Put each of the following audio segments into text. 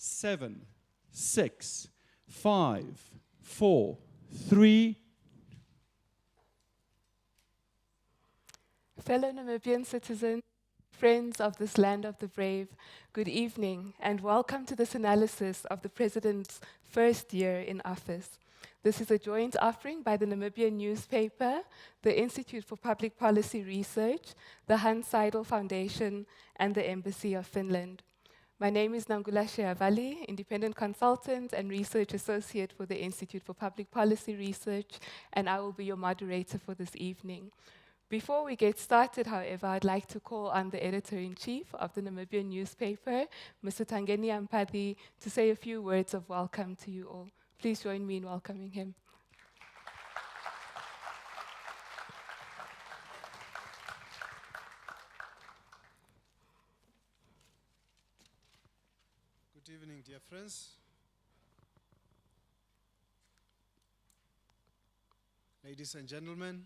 7, 6, 5, 4, 3. Fellow Namibian citizens, friends of this land of the brave, good evening and welcome to this analysis of the President's first year in office. This is a joint offering by the Namibian newspaper, the Institute for Public Policy Research, the Hans Seidel Foundation, and the Embassy of Finland. My name is Nangula Sheavali, independent consultant and research associate for the Institute for Public Policy Research, and I will be your moderator for this evening. Before we get started, however, I'd like to call on the editor-in-chief of the Namibian newspaper, Mr. Tangeni Ampati, to say a few words of welcome to you all. Please join me in welcoming him. Good evening, dear friends. Ladies and gentlemen,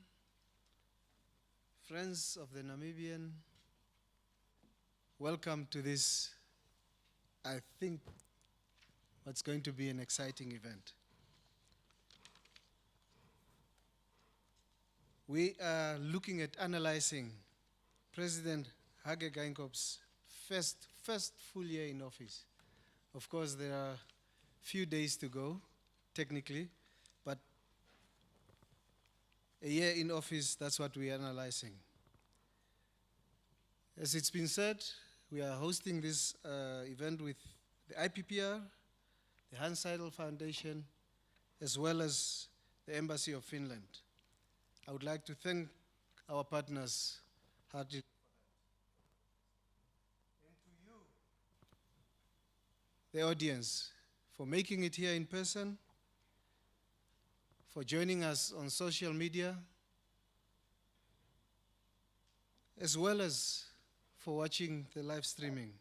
friends of the Namibian, welcome to this, I think, what's going to be an exciting event. We are looking at analyzing President Hage Geingob's first full year in office. Of course, there are few days to go, technically, but a year in office, that's what we are analyzing. As it's been said, we are hosting this event with the IPPR, the Hans Seidel Foundation, as well as the Embassy of Finland. I would like to thank our partners, Hage. The audience for making it here in person, for joining us on social media, as well as for watching the live streaming.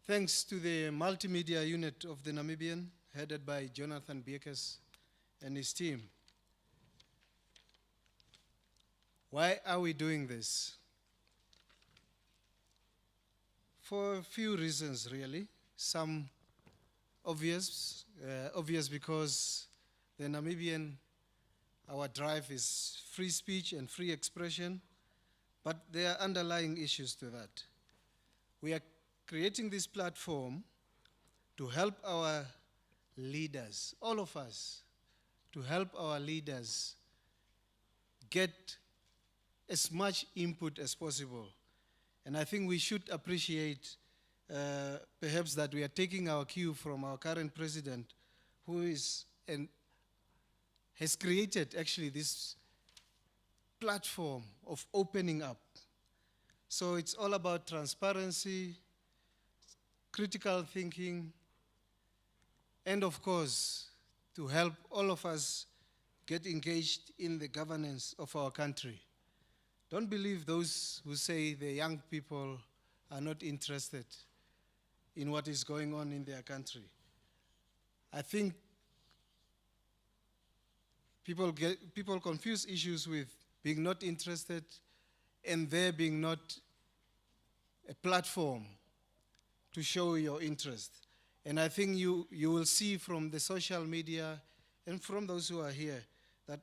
Thanks to the multimedia unit of the Namibian, headed by Jonathan Biekes and his team. Why are we doing this? For a few reasons, really. Some obvious because the Namibian, our drive is free speech and free expression, but there are underlying issues to that. We are creating this platform to help our leaders, all of us, to help our leaders get as much input as possible. And I think we should appreciate perhaps that we are taking our cue from our current president, who is and has created actually this platform of opening up. So it's all about transparency, critical thinking, and of course, to help all of us get engaged in the governance of our country. Don't believe those who say the young people are not interested in what is going on in their country. I think people confuse issues with being not interested and there being not a platform to show your interest. And I think you will see from the social media and from those who are here that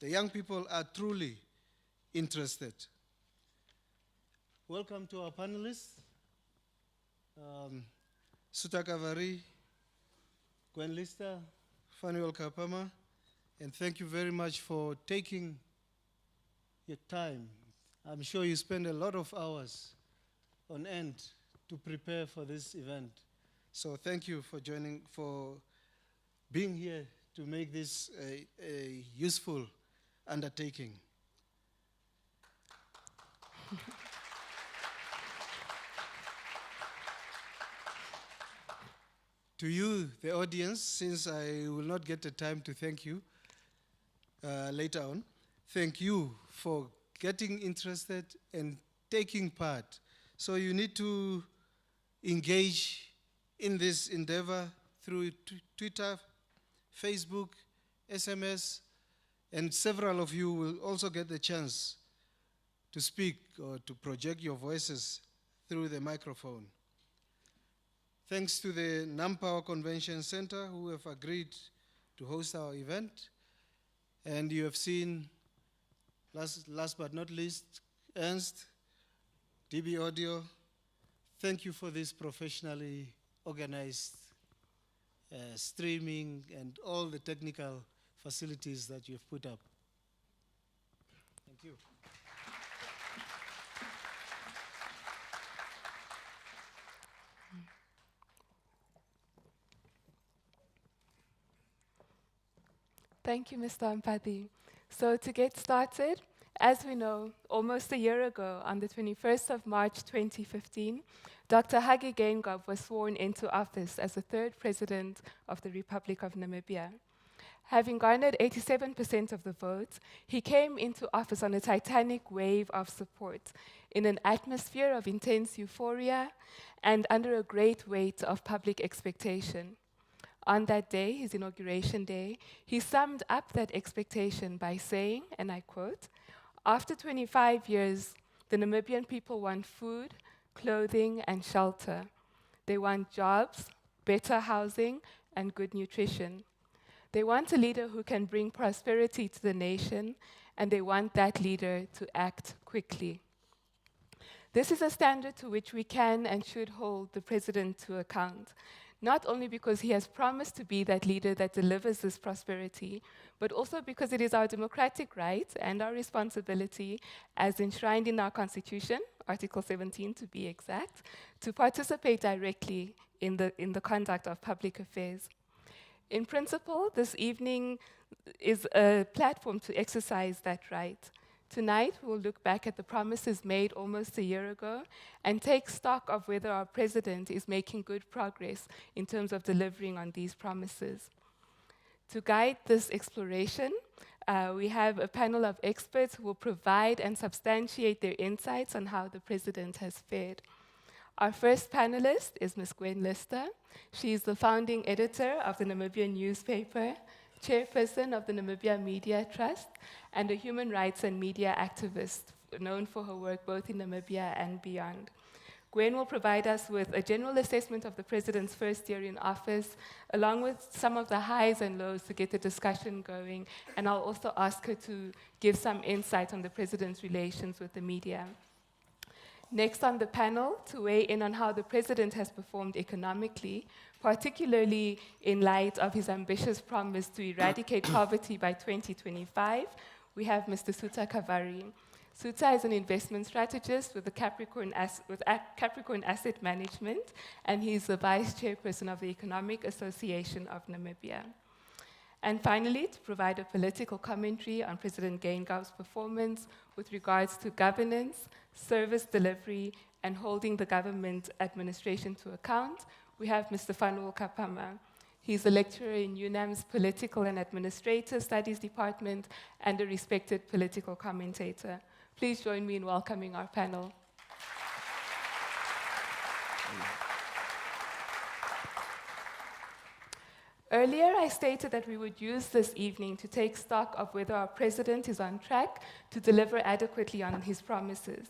the young people are truly interested. Welcome to our panelists, Sutakavari, Gwen Lister, Fanuel Kapama, and thank you very much for taking your time. I'm sure you spend a lot of hours on end to prepare for this event. So thank you for joining, for being here to make this a useful undertaking. To you, the audience, since I will not get the time to thank you later on, thank you for getting interested and taking part. So you need to engage in this endeavor through Twitter, Facebook, SMS, and several of you will also get the chance to speak or to project your voices through the microphone. Thanks to the Nampower Convention Center who have agreed to host our event. And you have seen, last but not least, Ernst, DB Audio. Thank you for this professionally organized streaming and all the technical facilities that you've put up. Thank you. Thank you, Mr. Mpati. So to get started, as we know, almost a year ago, on the 21st of March 2015, Dr. Hage Geingob was sworn into office as the third president of the Republic of Namibia. Having garnered 87% of the votes, he came into office on a titanic wave of support, in an atmosphere of intense euphoria and under a great weight of public expectation. On that day, his inauguration day, he summed up that expectation by saying, and I quote, "After 25 years, the Namibian people want food, clothing, and shelter. They want jobs, better housing, and good nutrition. They want a leader who can bring prosperity to the nation, and they want that leader to act quickly." This is a standard to which we can and should hold the president to account, not only because he has promised to be that leader that delivers this prosperity, but also because it is our democratic right and our responsibility, as enshrined in our Constitution, Article 17 to be exact, to participate directly in the conduct of public affairs. In principle, this evening is a platform to exercise that right. Tonight, we will look back at the promises made almost a year ago and take stock of whether our president is making good progress in terms of delivering on these promises. To guide this exploration, we have a panel of experts who will provide and substantiate their insights on how the president has fared. Our first panelist is Ms. Gwen Lister. She is the founding editor of the Namibian newspaper, chairperson of the Namibia Media Trust, and a human rights and media activist known for her work both in Namibia and beyond. Gwen will provide us with a general assessment of the president's first year in office, along with some of the highs and lows to get the discussion going, and I'll also ask her to give some insight on the president's relations with the media. Next on the panel, to weigh in on how the president has performed economically, particularly in light of his ambitious promise to eradicate poverty by 2025, we have Mr. Suta Kavari. Suta is an investment strategist with Capricorn Asset Management, and he's the vice chairperson of the Economic Association of Namibia. And finally, to provide a political commentary on President Geingob's performance with regards to governance, service delivery, and holding the government administration to account, we have Mr. Fanuel Kapama. He's a lecturer in UNAM's Political and Administrative Studies Department and a respected political commentator. Please join me in welcoming our panel. Earlier, I stated that we would use this evening to take stock of whether our president is on track to deliver adequately on his promises.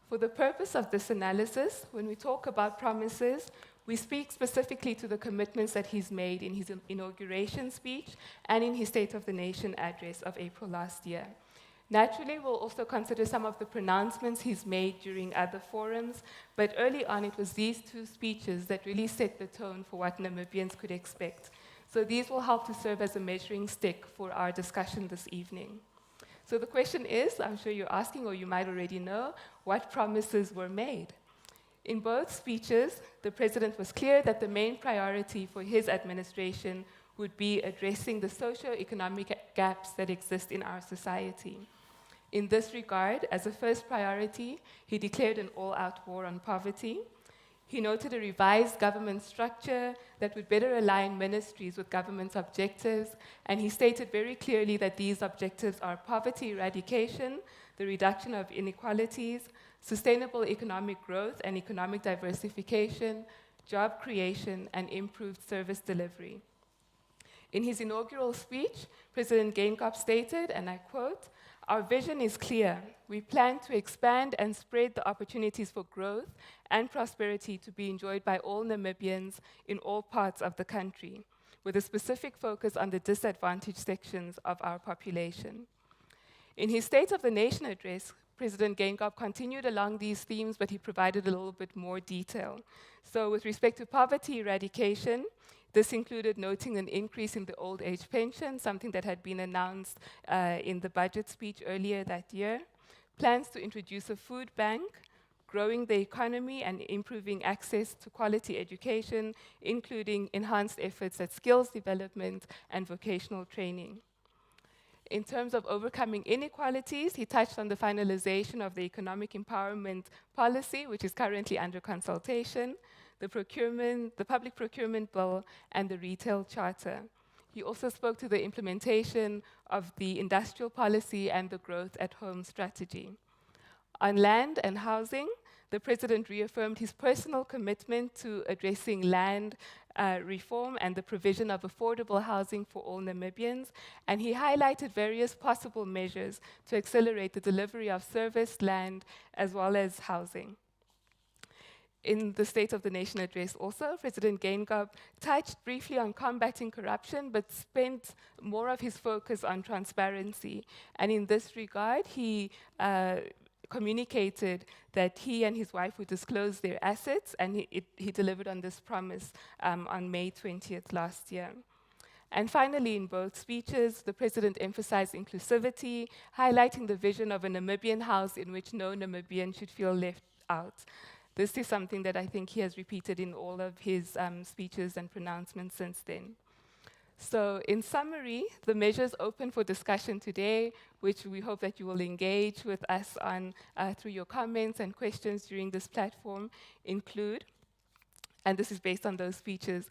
For the purpose of this analysis, when we talk about promises, we speak specifically to the commitments that he's made in his inauguration speech and in his State of the Nation address of April last year. Naturally, we'll also consider some of the pronouncements he's made during other forums, but early on it was these two speeches that really set the tone for what Namibians could expect. So these will help to serve as a measuring stick for our discussion this evening. So the question is, I'm sure you're asking, or you might already know, what promises were made? In both speeches, the president was clear that the main priority for his administration would be addressing the socio-economic gaps that exist in our society. In this regard, as a first priority, he declared an all-out war on poverty. He noted a revised government structure that would better align ministries with government's objectives, and he stated very clearly that these objectives are poverty eradication, the reduction of inequalities, sustainable economic growth and economic diversification, job creation, and improved service delivery. In his inaugural speech, President Geingob stated, and I quote, Our vision is clear. We plan to expand and spread the opportunities for growth and prosperity to be enjoyed by all Namibians in all parts of the country, with a specific focus on the disadvantaged sections of our population. In his State of the Nation address, President Geingob continued along these themes, but he provided a little bit more detail. So with respect to poverty eradication, this included noting an increase in the old age pension, something that had been announced in the budget speech earlier that year, plans to introduce a food bank, growing the economy and improving access to quality education, including enhanced efforts at skills development and vocational training. In terms of overcoming inequalities, he touched on the finalization of the economic empowerment policy, which is currently under consultation, the public procurement bill, and the retail charter. He also spoke to the implementation of the industrial policy and the growth at home strategy. On land and housing, the President reaffirmed his personal commitment to addressing land reform and the provision of affordable housing for all Namibians, and he highlighted various possible measures to accelerate the delivery of serviced land as well as housing. In the State of the Nation address also, President Geingob touched briefly on combating corruption, but spent more of his focus on transparency. And in this regard, he communicated that he and his wife would disclose their assets, and he delivered on this promise on May 20th last year. And finally, in both speeches, the President emphasized inclusivity, highlighting the vision of a Namibian house in which no Namibian should feel left out. This is something that I think he has repeated in all of his speeches and pronouncements since then. So in summary, the measures open for discussion today, which we hope that you will engage with us on through your comments and questions during this platform, include, and this is based on those speeches,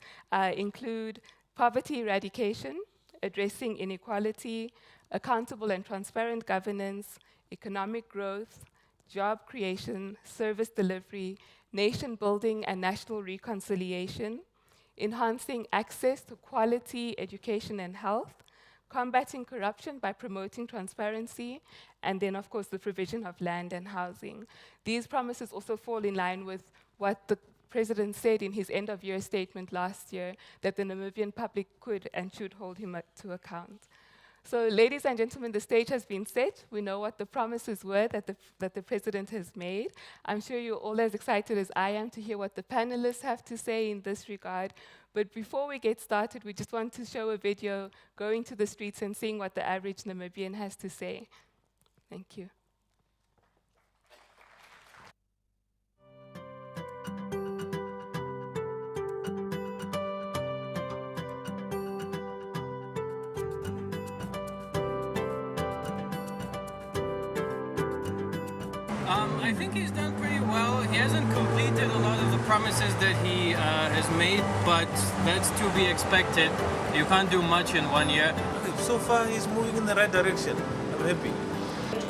include poverty eradication, addressing inequality, accountable and transparent governance, economic growth, job creation, service delivery, nation building and national reconciliation, enhancing access to quality education and health, combating corruption by promoting transparency, and then, of course, the provision of land and housing. These promises also fall in line with what the President said in his end-of-year statement last year, that the Namibian public could and should hold him to account. So, ladies and gentlemen, the stage has been set. We know what the promises were that the President has made. I'm sure you're all as excited as I am to hear what the panelists have to say in this regard. But before we get started, we just want to show a video going to the streets and seeing what the average Namibian has to say. Thank you. I think he's done pretty well. He hasn't completed a lot of the promises that he has made, but that's to be expected. You can't do much in 1 year. So far, he's moving in the right direction. I'm happy. He's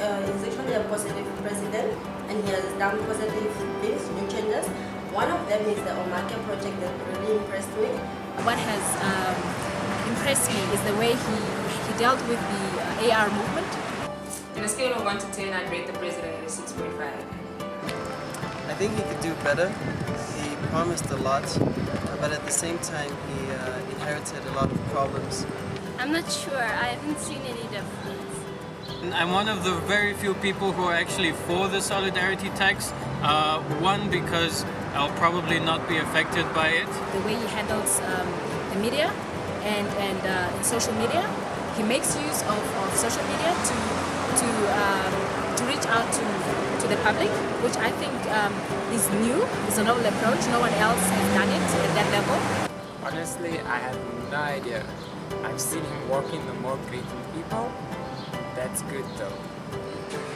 actually a positive president, and he has done positive things, new changes. One of them is the Omake project that really impressed me. What has impressed me is the way he dealt with the AR movement. On a scale of 1 to 10, I'd rate the president at a 6.5. I think he could do better. He promised a lot, but at the same time, he inherited a lot of problems. I'm not sure. I haven't seen any difference. I'm one of the very few people who are actually for the solidarity tax. One, because I'll probably not be affected by it. The way he handles the media and social media, he makes use of social media to reach out to the public, which I think is new. It's a novel approach. No one else has done it at that level. Honestly, I have no idea. I've seen him working the more greeting people. That's good though.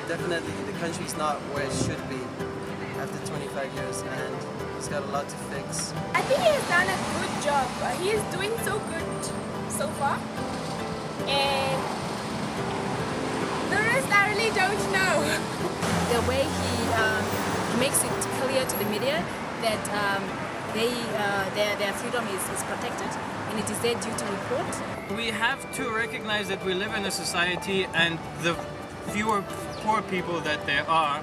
Definitely, the country's not where it should be after 25 years, and he's got a lot to fix. I think he has done a good job. He is doing so good so far. And the rest I really don't know. The way he makes it clear to the media that their freedom is protected and it is their duty to report. We have to recognize that we live in a society, and the fewer poor people that there are,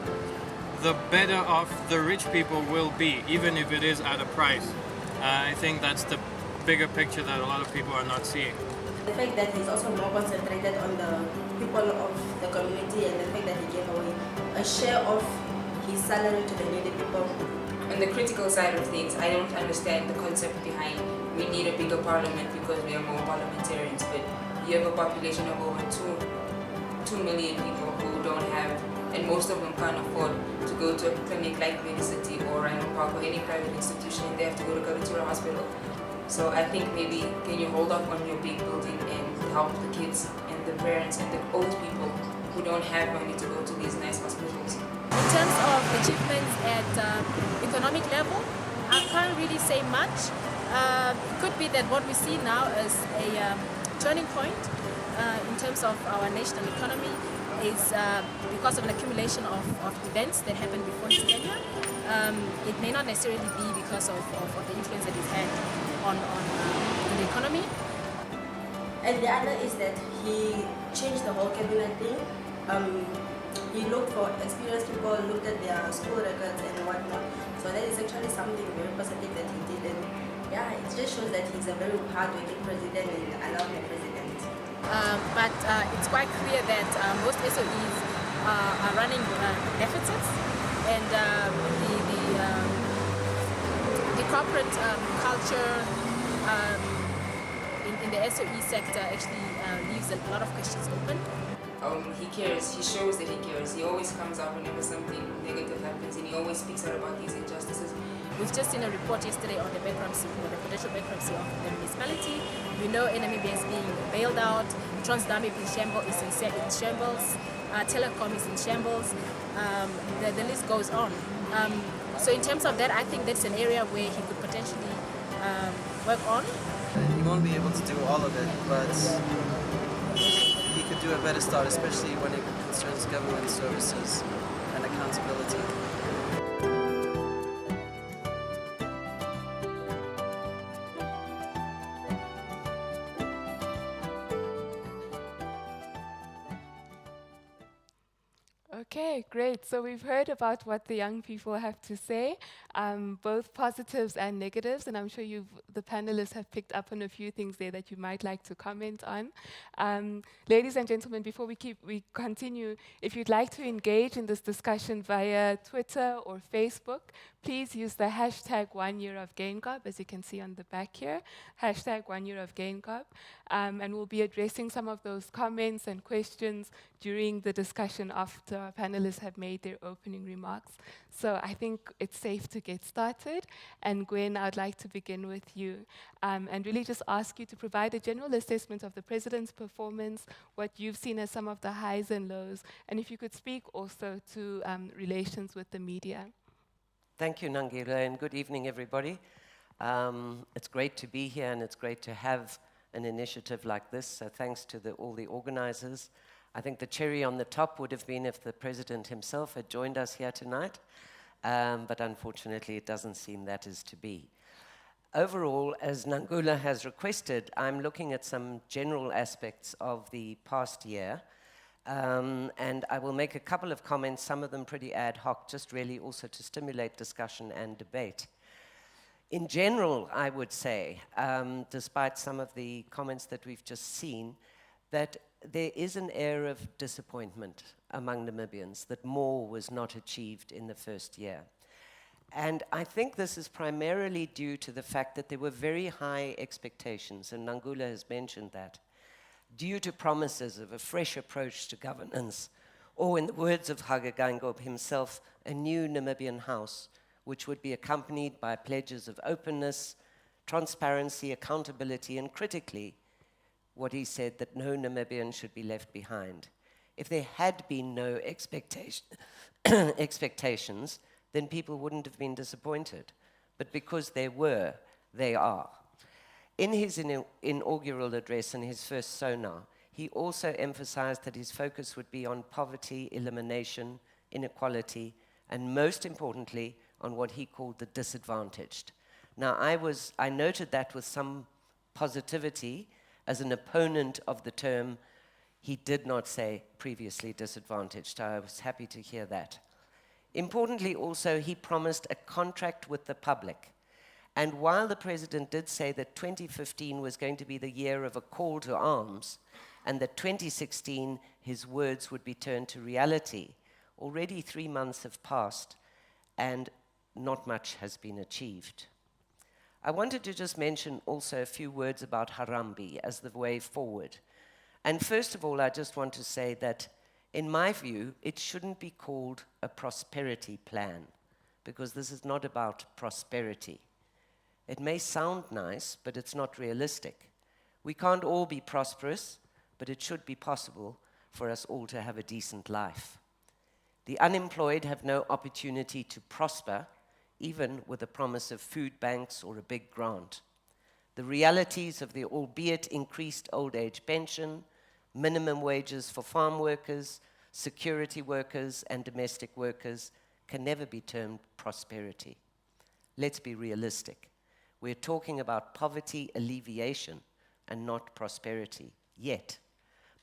the better off the rich people will be, even if it is at a price. I think that's the bigger picture that a lot of people are not seeing. The fact that he's also more concentrated on the people of the community, and the fact that he gave away a share of his salary to the needy people. On the critical side of things, I don't understand the concept behind we need a bigger parliament because we are more parliamentarians, but you have a population of over 2 million people who don't have, and most of them can't afford to go to a clinic like Medicity or Rhino Park or any private institution, and they have to go to Kavitura Hospital. So I think maybe can you hold off on your big building and help the kids and the parents and the old people who don't have money to go to these nice hospitals. In terms of achievements at economic level, I can't really say much. It could be that what we see now is a turning point in terms of our national economy is because of an accumulation of events that happened before his tenure. It may not necessarily be because of the influence that he's had on the economy. And the other is that he changed the whole cabinet thing. He looked for experienced people, looked at their school records and whatnot. So that is actually something very positive that he did. And yeah, it just shows that he's a very hard-working president and a lovely president. But it's quite clear that most SOEs are running deficits, and the corporate culture in the SOE sector actually leaves a lot of questions open. He cares, he shows that he cares. He always comes out whenever something negative happens, and he always speaks out about these injustices. We've just seen a report yesterday on the bankruptcy, or the potential bankruptcy of the municipality. We know Namibia is being bailed out, Namibia is in shambles, Telecom is in shambles, the list goes on. So in terms of that, I think that's an area where he could potentially work on. He won't be able to do all of it, but he could do a better start, especially when it concerns government services and accountability. Okay, great. So we've heard about what the young people have to say, both positives and negatives, and I'm sure the panelists have picked up on a few things there that you might like to comment on. Ladies and gentlemen, before we continue, if you'd like to engage in this discussion via Twitter or Facebook, please use the hashtag 1 year of Geingob, as you can see on the back here, hashtag 1 year of Geingob, and we'll be addressing some of those comments and questions during the discussion after our panelists have made their opening remarks. So I think it's safe to get started. And Gwen, I'd like to begin with you and really just ask you to provide a general assessment of the President's performance, what you've seen as some of the highs and lows, and if you could speak also to relations with the media. Thank you, Nangila, and good evening, everybody. It's great to be here, and it's great to have an initiative like this, so thanks to all the organizers. I think the cherry on the top would have been if the President himself had joined us here tonight, but unfortunately it doesn't seem that is to be. Overall, as Nangula has requested, I'm looking at some general aspects of the past year, and I will make a couple of comments, some of them pretty ad hoc, just really also to stimulate discussion and debate. In general, I would say, despite some of the comments that we've just seen, that there is an air of disappointment among Namibians that more was not achieved in the first year. And I think this is primarily due to the fact that there were very high expectations, and Nangula has mentioned that, due to promises of a fresh approach to governance, or in the words of Hage Geingob himself, a new Namibian house, which would be accompanied by pledges of openness, transparency, accountability, and critically, what he said, that no Namibian should be left behind. If there had been no expectations, then people wouldn't have been disappointed. But because there were, they are. In his inaugural address and his first sonar, he also emphasized that his focus would be on poverty, elimination, inequality, and most importantly, on what he called the disadvantaged. Now, I noted that with some positivity as an opponent of the term He did not say previously disadvantaged. I was happy to hear that. Importantly also, he promised a contract with the public. And while the president did say that 2015 was going to be the year of a call to arms, and that 2016 his words would be turned to reality, already 3 months have passed and not much has been achieved. I wanted to just mention also a few words about Harambee as the way forward. And first of all, I just want to say that in my view, it shouldn't be called a prosperity plan, because this is not about prosperity. It may sound nice, but it's not realistic. We can't all be prosperous, but it should be possible for us all to have a decent life. The unemployed have no opportunity to prosper, even with the promise of food banks or a big grant. The realities of the albeit increased old age pension, minimum wages for farm workers, security workers, and domestic workers can never be termed prosperity. Let's be realistic. We're talking about poverty alleviation and not prosperity. Yet,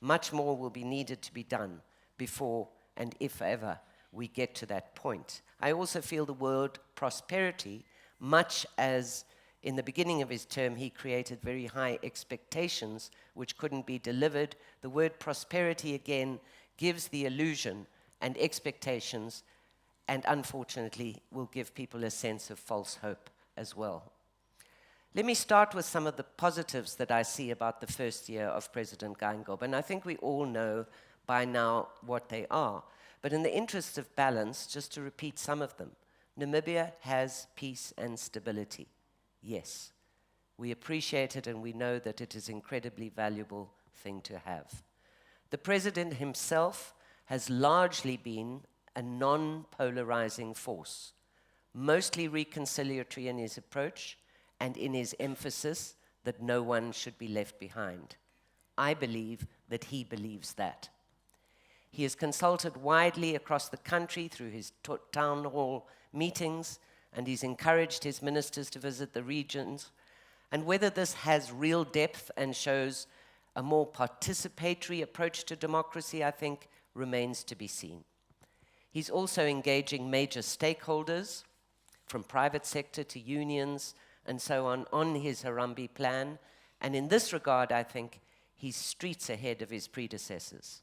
much more will be needed to be done before and if ever we get to that point. I also feel the word prosperity, much as in the beginning of his term he created very high expectations which couldn't be delivered, the word prosperity again gives the illusion and expectations, and unfortunately will give people a sense of false hope as well. Let me start with some of the positives that I see about the first year of President Geingob, and I think we all know by now what they are. But in the interest of balance, just to repeat some of them, Namibia has peace and stability. Yes, we appreciate it and we know that it is an incredibly valuable thing to have. The president himself has largely been a non-polarizing force, mostly reconciliatory in his approach and in his emphasis that no one should be left behind. I believe that he believes that. He has consulted widely across the country through his town hall meetings, and he's encouraged his ministers to visit the regions. And whether this has real depth and shows a more participatory approach to democracy, I think, remains to be seen. He's also engaging major stakeholders, from private sector to unions and so on his Harambee plan. And in this regard, I think he's streets ahead of his predecessors.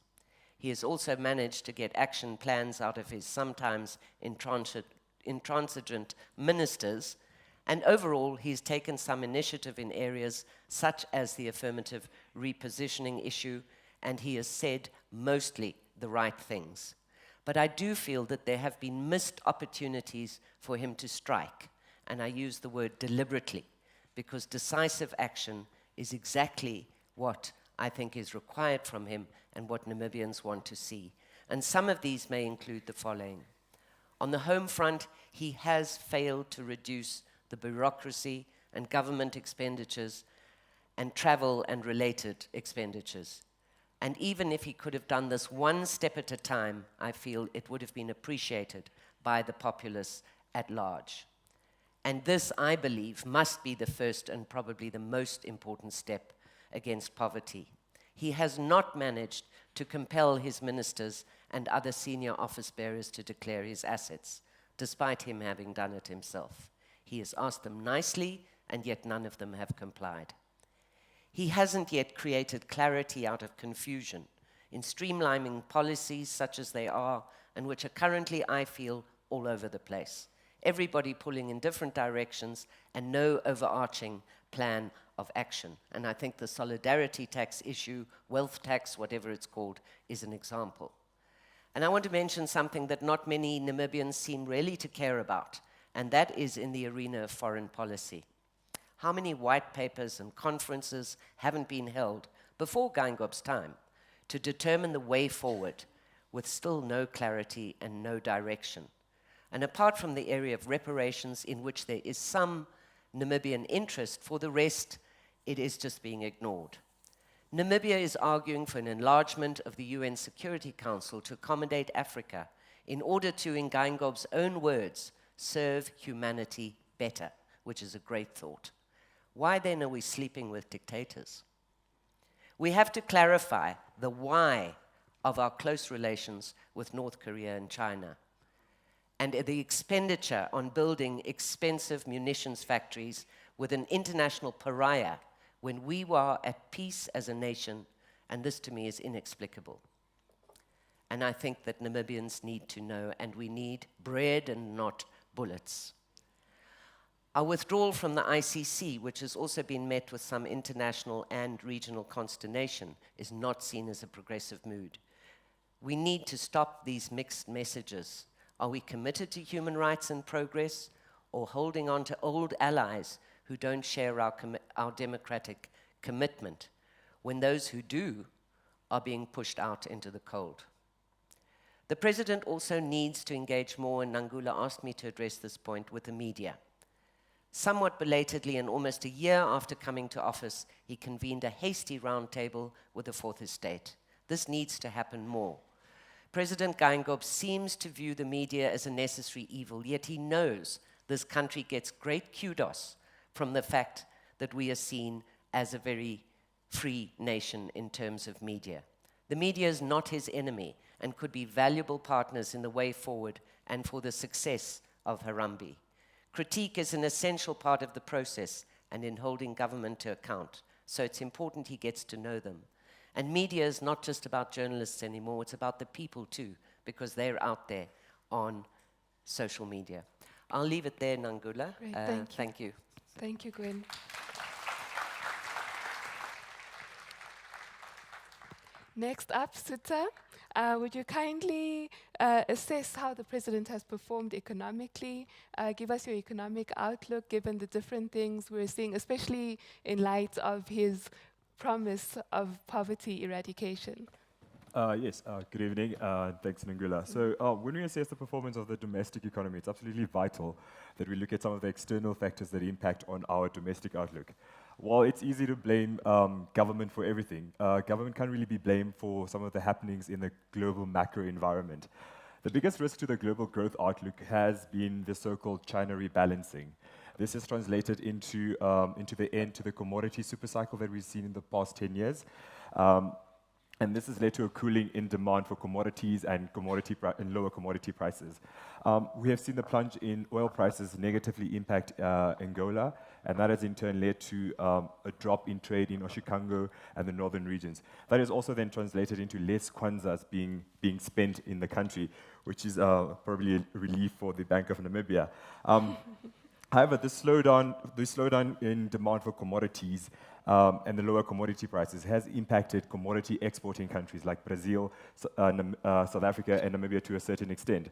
He has also managed to get action plans out of his sometimes intransigent ministers, and overall he's taken some initiative in areas such as the affirmative repositioning issue, and he has said mostly the right things. But I do feel that there have been missed opportunities for him to strike, and I use the word deliberately, because decisive action is exactly what I think is required from him and what Namibians want to see. And some of these may include the following. On the home front, he has failed to reduce the bureaucracy and government expenditures and travel and related expenditures. And even if he could have done this one step at a time, I feel it would have been appreciated by the populace at large. And this, I believe, must be the first and probably the most important step against poverty. He has not managed to compel his ministers and other senior office bearers to declare his assets, despite him having done it himself. He has asked them nicely, and yet none of them have complied. He hasn't yet created clarity out of confusion in streamlining policies such as they are, and which are currently, I feel, all over the place. Everybody pulling in different directions and no overarching plan of action. And I think the solidarity tax issue, wealth tax, whatever it's called, is an example. And I want to mention something that not many Namibians seem really to care about, and that is in the arena of foreign policy. How many white papers and conferences haven't been held before Geingob's time to determine the way forward with still no clarity and no direction? And apart from the area of reparations, in which there is some Namibian interest, for the rest, it is just being ignored. Namibia is arguing for an enlargement of the UN Security Council to accommodate Africa in order to, in Geingob's own words, serve humanity better, which is a great thought. Why then are we sleeping with dictators? We have to clarify the why of our close relations with North Korea and China, and the expenditure on building expensive munitions factories with an international pariah when we were at peace as a nation, and this to me is inexplicable. And I think that Namibians need to know, and we need bread and not bullets. Our withdrawal from the ICC, which has also been met with some international and regional consternation, is not seen as a progressive mood. We need to stop these mixed messages. Are we committed to human rights and progress, or holding on to old allies who don't share our democratic commitment, when those who do are being pushed out into the cold? The president also needs to engage more, and Nangula asked me to address this point, with the media. Somewhat belatedly, and almost a year after coming to office, he convened a hasty roundtable with the Fourth Estate. This needs to happen more. President Geingob seems to view the media as a necessary evil, yet he knows this country gets great kudos from the fact that we are seen as a very free nation in terms of media. The media is not his enemy and could be valuable partners in the way forward and for the success of Harambee. Critique is an essential part of the process and in holding government to account, so it's important he gets to know them. And media is not just about journalists anymore, it's about the people too, because they're out there on social media. I'll leave it there, Nangula. Great, thank you. Thank you, Gwen. Next up, Sita, would you kindly assess how the president has performed economically? Give us your economic outlook, given the different things we're seeing, especially in light of his promise of poverty eradication. Yes, good evening. Thanks, Nangula. So when we assess the performance of the domestic economy, it's absolutely vital that we look at some of the external factors that impact on our domestic outlook. While it's easy to blame government for everything, government can't really be blamed for some of the happenings in the global macro environment. The biggest risk to the global growth outlook has been the so-called China rebalancing. This has translated into the end to the commodity supercycle that we've seen in the past 10 years. And this has led to a cooling in demand for commodities and lower commodity prices. We have seen the plunge in oil prices negatively impact Angola, and that has in turn led to a drop in trade in Oshikango and the northern regions. That has also then translated into less kwanzas being spent in the country, which is probably a relief for the Bank of Namibia. However, this slowdown in demand for commodities and the lower commodity prices has impacted commodity exporting countries like Brazil, South Africa, and Namibia to a certain extent.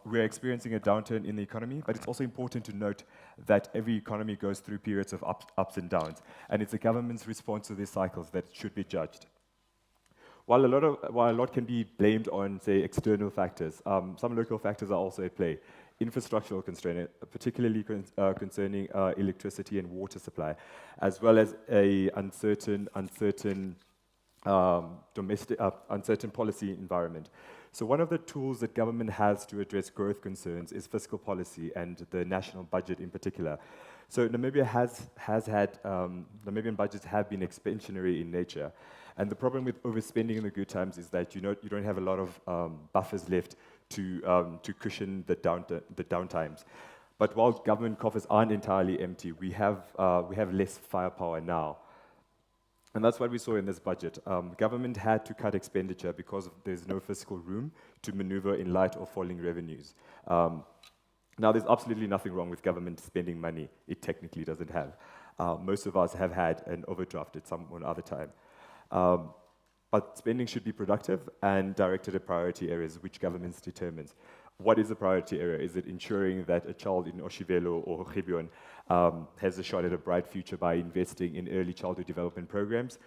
We're experiencing a downturn in the economy, but it's also important to note that every economy goes through periods of ups and downs, and it's the government's response to these cycles that should be judged. While a lot can be blamed on, say, external factors, some local factors are also at play. Infrastructural constraint, particularly concerning electricity and water supply, as well as a uncertain policy environment. So one of the tools that government has to address growth concerns is fiscal policy and the national budget in particular. So Namibia Namibian budgets have been expansionary in nature. And the problem with overspending in the good times is that you don't have a lot of buffers left to cushion the downtimes. But while government coffers aren't entirely empty, we have less firepower now. And that's what we saw in this budget. Government had to cut expenditure because there's no fiscal room to maneuver in light of falling revenues. Now, there's absolutely nothing wrong with government spending money. It technically doesn't have. Most of us have had an overdraft at some other time. But spending should be productive and directed at priority areas, which government determines. What is a priority area? Is it ensuring that a child in Oshivelo or Gibeon has a shot at a bright future by investing in early childhood development programs?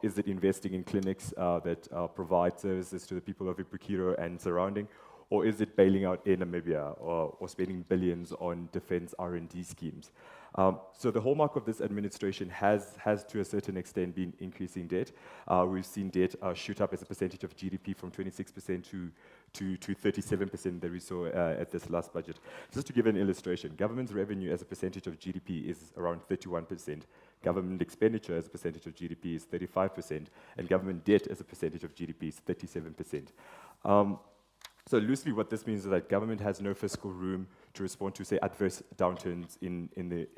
Is it investing in clinics that provide services to the people of Ipukiro and surrounding? Or is it bailing out Air Namibia or spending billions on defense R&D schemes? So the hallmark of this administration has to a certain extent been increasing debt. We've seen debt shoot up as a percentage of GDP from 26% to 37% that we saw at this last budget. Just to give an illustration, government's revenue as a percentage of GDP is around 31%. Government expenditure as a percentage of GDP is 35%, and government debt as a percentage of GDP is 37%. So loosely, what this means is that government has no fiscal room to respond to, say, adverse downturns in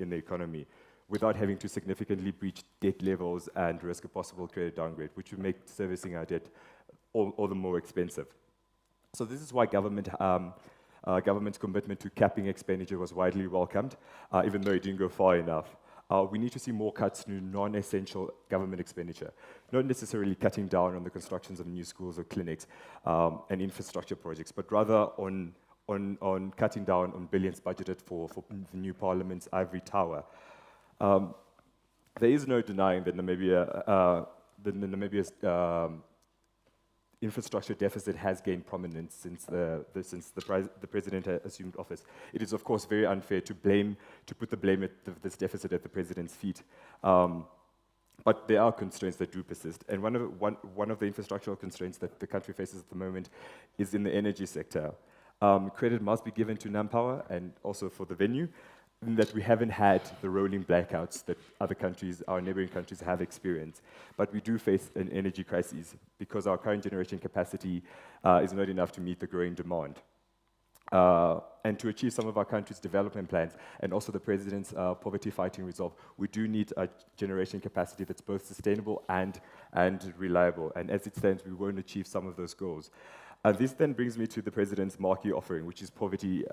the economy without having to significantly breach debt levels and risk a possible credit downgrade, which would make servicing our debt all the more expensive. So this is why government's commitment to capping expenditure was widely welcomed, even though it didn't go far enough. We need to see more cuts to non-essential government expenditure, not necessarily cutting down on the constructions of new schools or clinics and infrastructure projects, but rather on cutting down on billions budgeted for the new Parliament's ivory tower. There is no denying that Namibia's infrastructure deficit has gained prominence since the president assumed office. It is, of course, very unfair to put the blame at this deficit at the president's feet. But there are constraints that do persist, and one of the infrastructural constraints that the country faces at the moment is in the energy sector. Credit must be given to Nampower and also for the venue, in that we haven't had the rolling blackouts that other countries, our neighboring countries, have experienced. But we do face an energy crisis because our current generation capacity is not enough to meet the growing demand. And to achieve some of our country's development plans and also the president's poverty-fighting resolve, we do need a generation capacity that's both sustainable and reliable. And as it stands, we won't achieve some of those goals. This then brings me to the president's marquee offering, which is poverty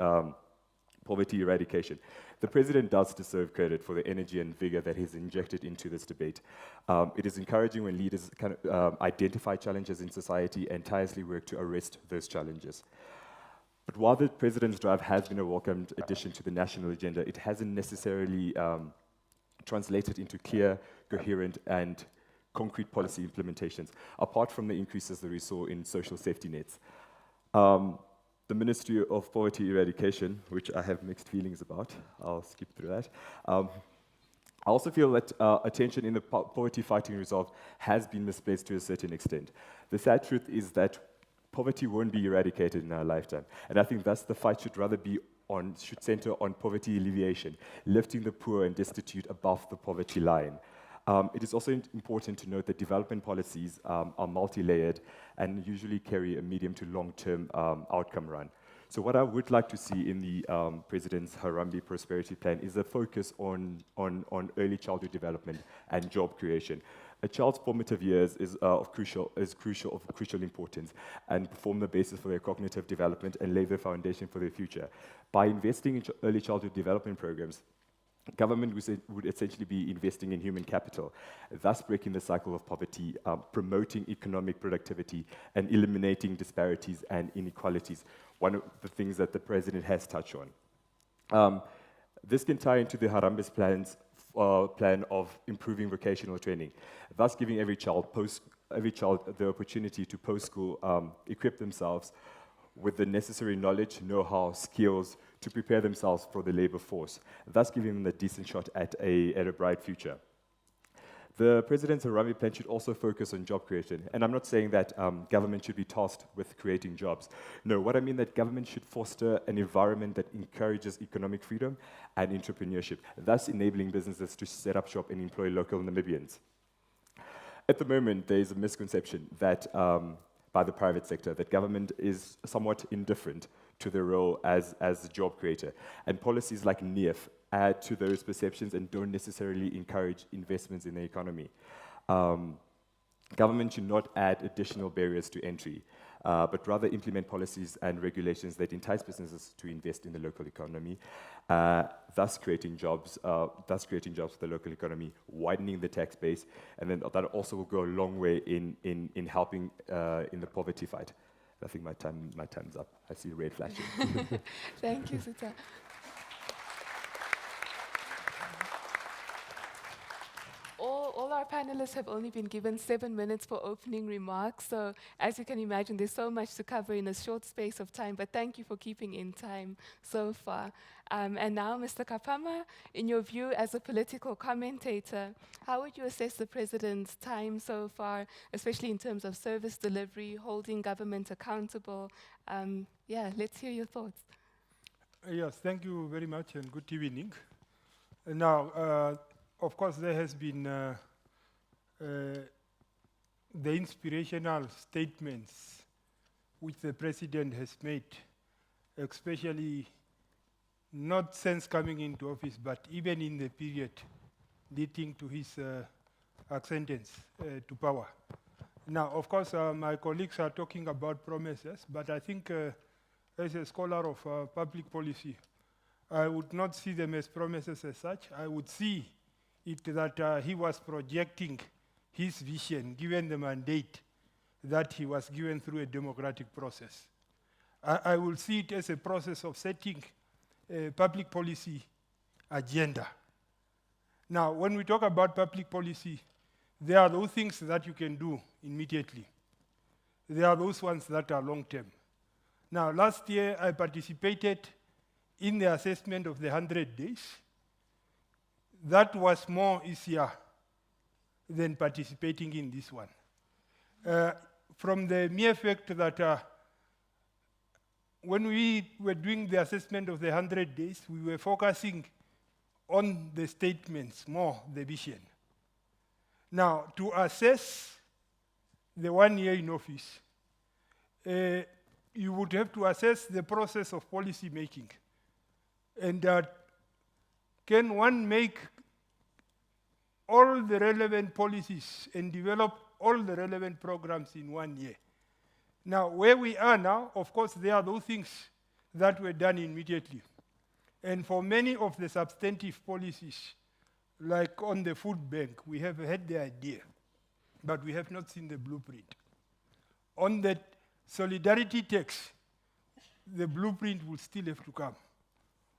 eradication. The president does deserve credit for the energy and vigor that he's injected into this debate. It is encouraging when leaders identify challenges in society and tirelessly work to arrest those challenges. But while the president's drive has been a welcomed addition to the national agenda, it hasn't necessarily translated into clear, coherent, and concrete policy implementations, apart from the increases that we saw in social safety nets. The Ministry of Poverty Eradication, which I have mixed feelings about, I'll skip through that. I also feel that attention in the poverty-fighting resolve has been misplaced to a certain extent. The sad truth is that poverty won't be eradicated in our lifetime, and I think thus the fight should center on poverty alleviation, lifting the poor and destitute above the poverty line. It is also important to note that development policies are multi-layered and usually carry a medium to long-term outcome run. So what I would like to see in the President's Harambee Prosperity Plan is a focus on early childhood development and job creation. A child's formative years is of crucial importance and form the basis for their cognitive development and lay the foundation for their future. By investing in early childhood development programs, government would essentially be investing in human capital, thus breaking the cycle of poverty, promoting economic productivity, and eliminating disparities and inequalities, one of the things that the president has touched on. This can tie into the Harambe's plan of improving vocational training, thus giving every child the opportunity to post-school equip themselves with the necessary knowledge, know-how, skills to prepare themselves for the labor force, thus giving them a decent shot at a bright future. The President's Harambee plan should also focus on job creation. And I'm not saying that government should be tasked with creating jobs. No, what I mean that government should foster an environment that encourages economic freedom and entrepreneurship, thus enabling businesses to set up shop and employ local Namibians. At the moment, there is a misconception that by the private sector, that government is somewhat indifferent to their role as a job creator. And policies like NEF add to those perceptions and don't necessarily encourage investments in the economy. Government should not add additional barriers to entry, but rather implement policies and regulations that entice businesses to invest in the local economy, thus creating jobs for the local economy, widening the tax base, and then that also will go a long way in helping in the poverty fight. I think my time's up. I see red flashing. Thank you, Zita. All our panelists have only been given 7 minutes for opening remarks, so as you can imagine, there's so much to cover in a short space of time, but thank you for keeping in time so far. And now, Mr. Kapama, in your view as a political commentator, how would you assess the President's time so far, especially in terms of service delivery, holding government accountable? Let's hear your thoughts. Yes, thank you very much and good evening. Now, of course, there has been the inspirational statements which the president has made, especially not since coming into office, but even in the period leading to his ascendance to power. Now, of course, my colleagues are talking about promises, but I think as a scholar of public policy, I would not see them as promises as such. I would see it that he was projecting his vision, given the mandate that he was given through a democratic process. I will see it as a process of setting a public policy agenda. Now, when we talk about public policy, there are those things that you can do immediately. There are those ones that are long-term. Now, last year, I participated in the assessment of the 100 days. That was more easier than participating in this one. From the mere fact that when we were doing the assessment of the 100 days, we were focusing on the statements more, the vision. Now, to assess the 1 year in office, you would have to assess the process of policy making. And can one make all the relevant policies and develop all the relevant programs in 1 year? Now, where we are now, of course, there are those things that were done immediately. And for many of the substantive policies, like on the food bank, we have had the idea, but we have not seen the blueprint. On the solidarity tax, the blueprint will still have to come.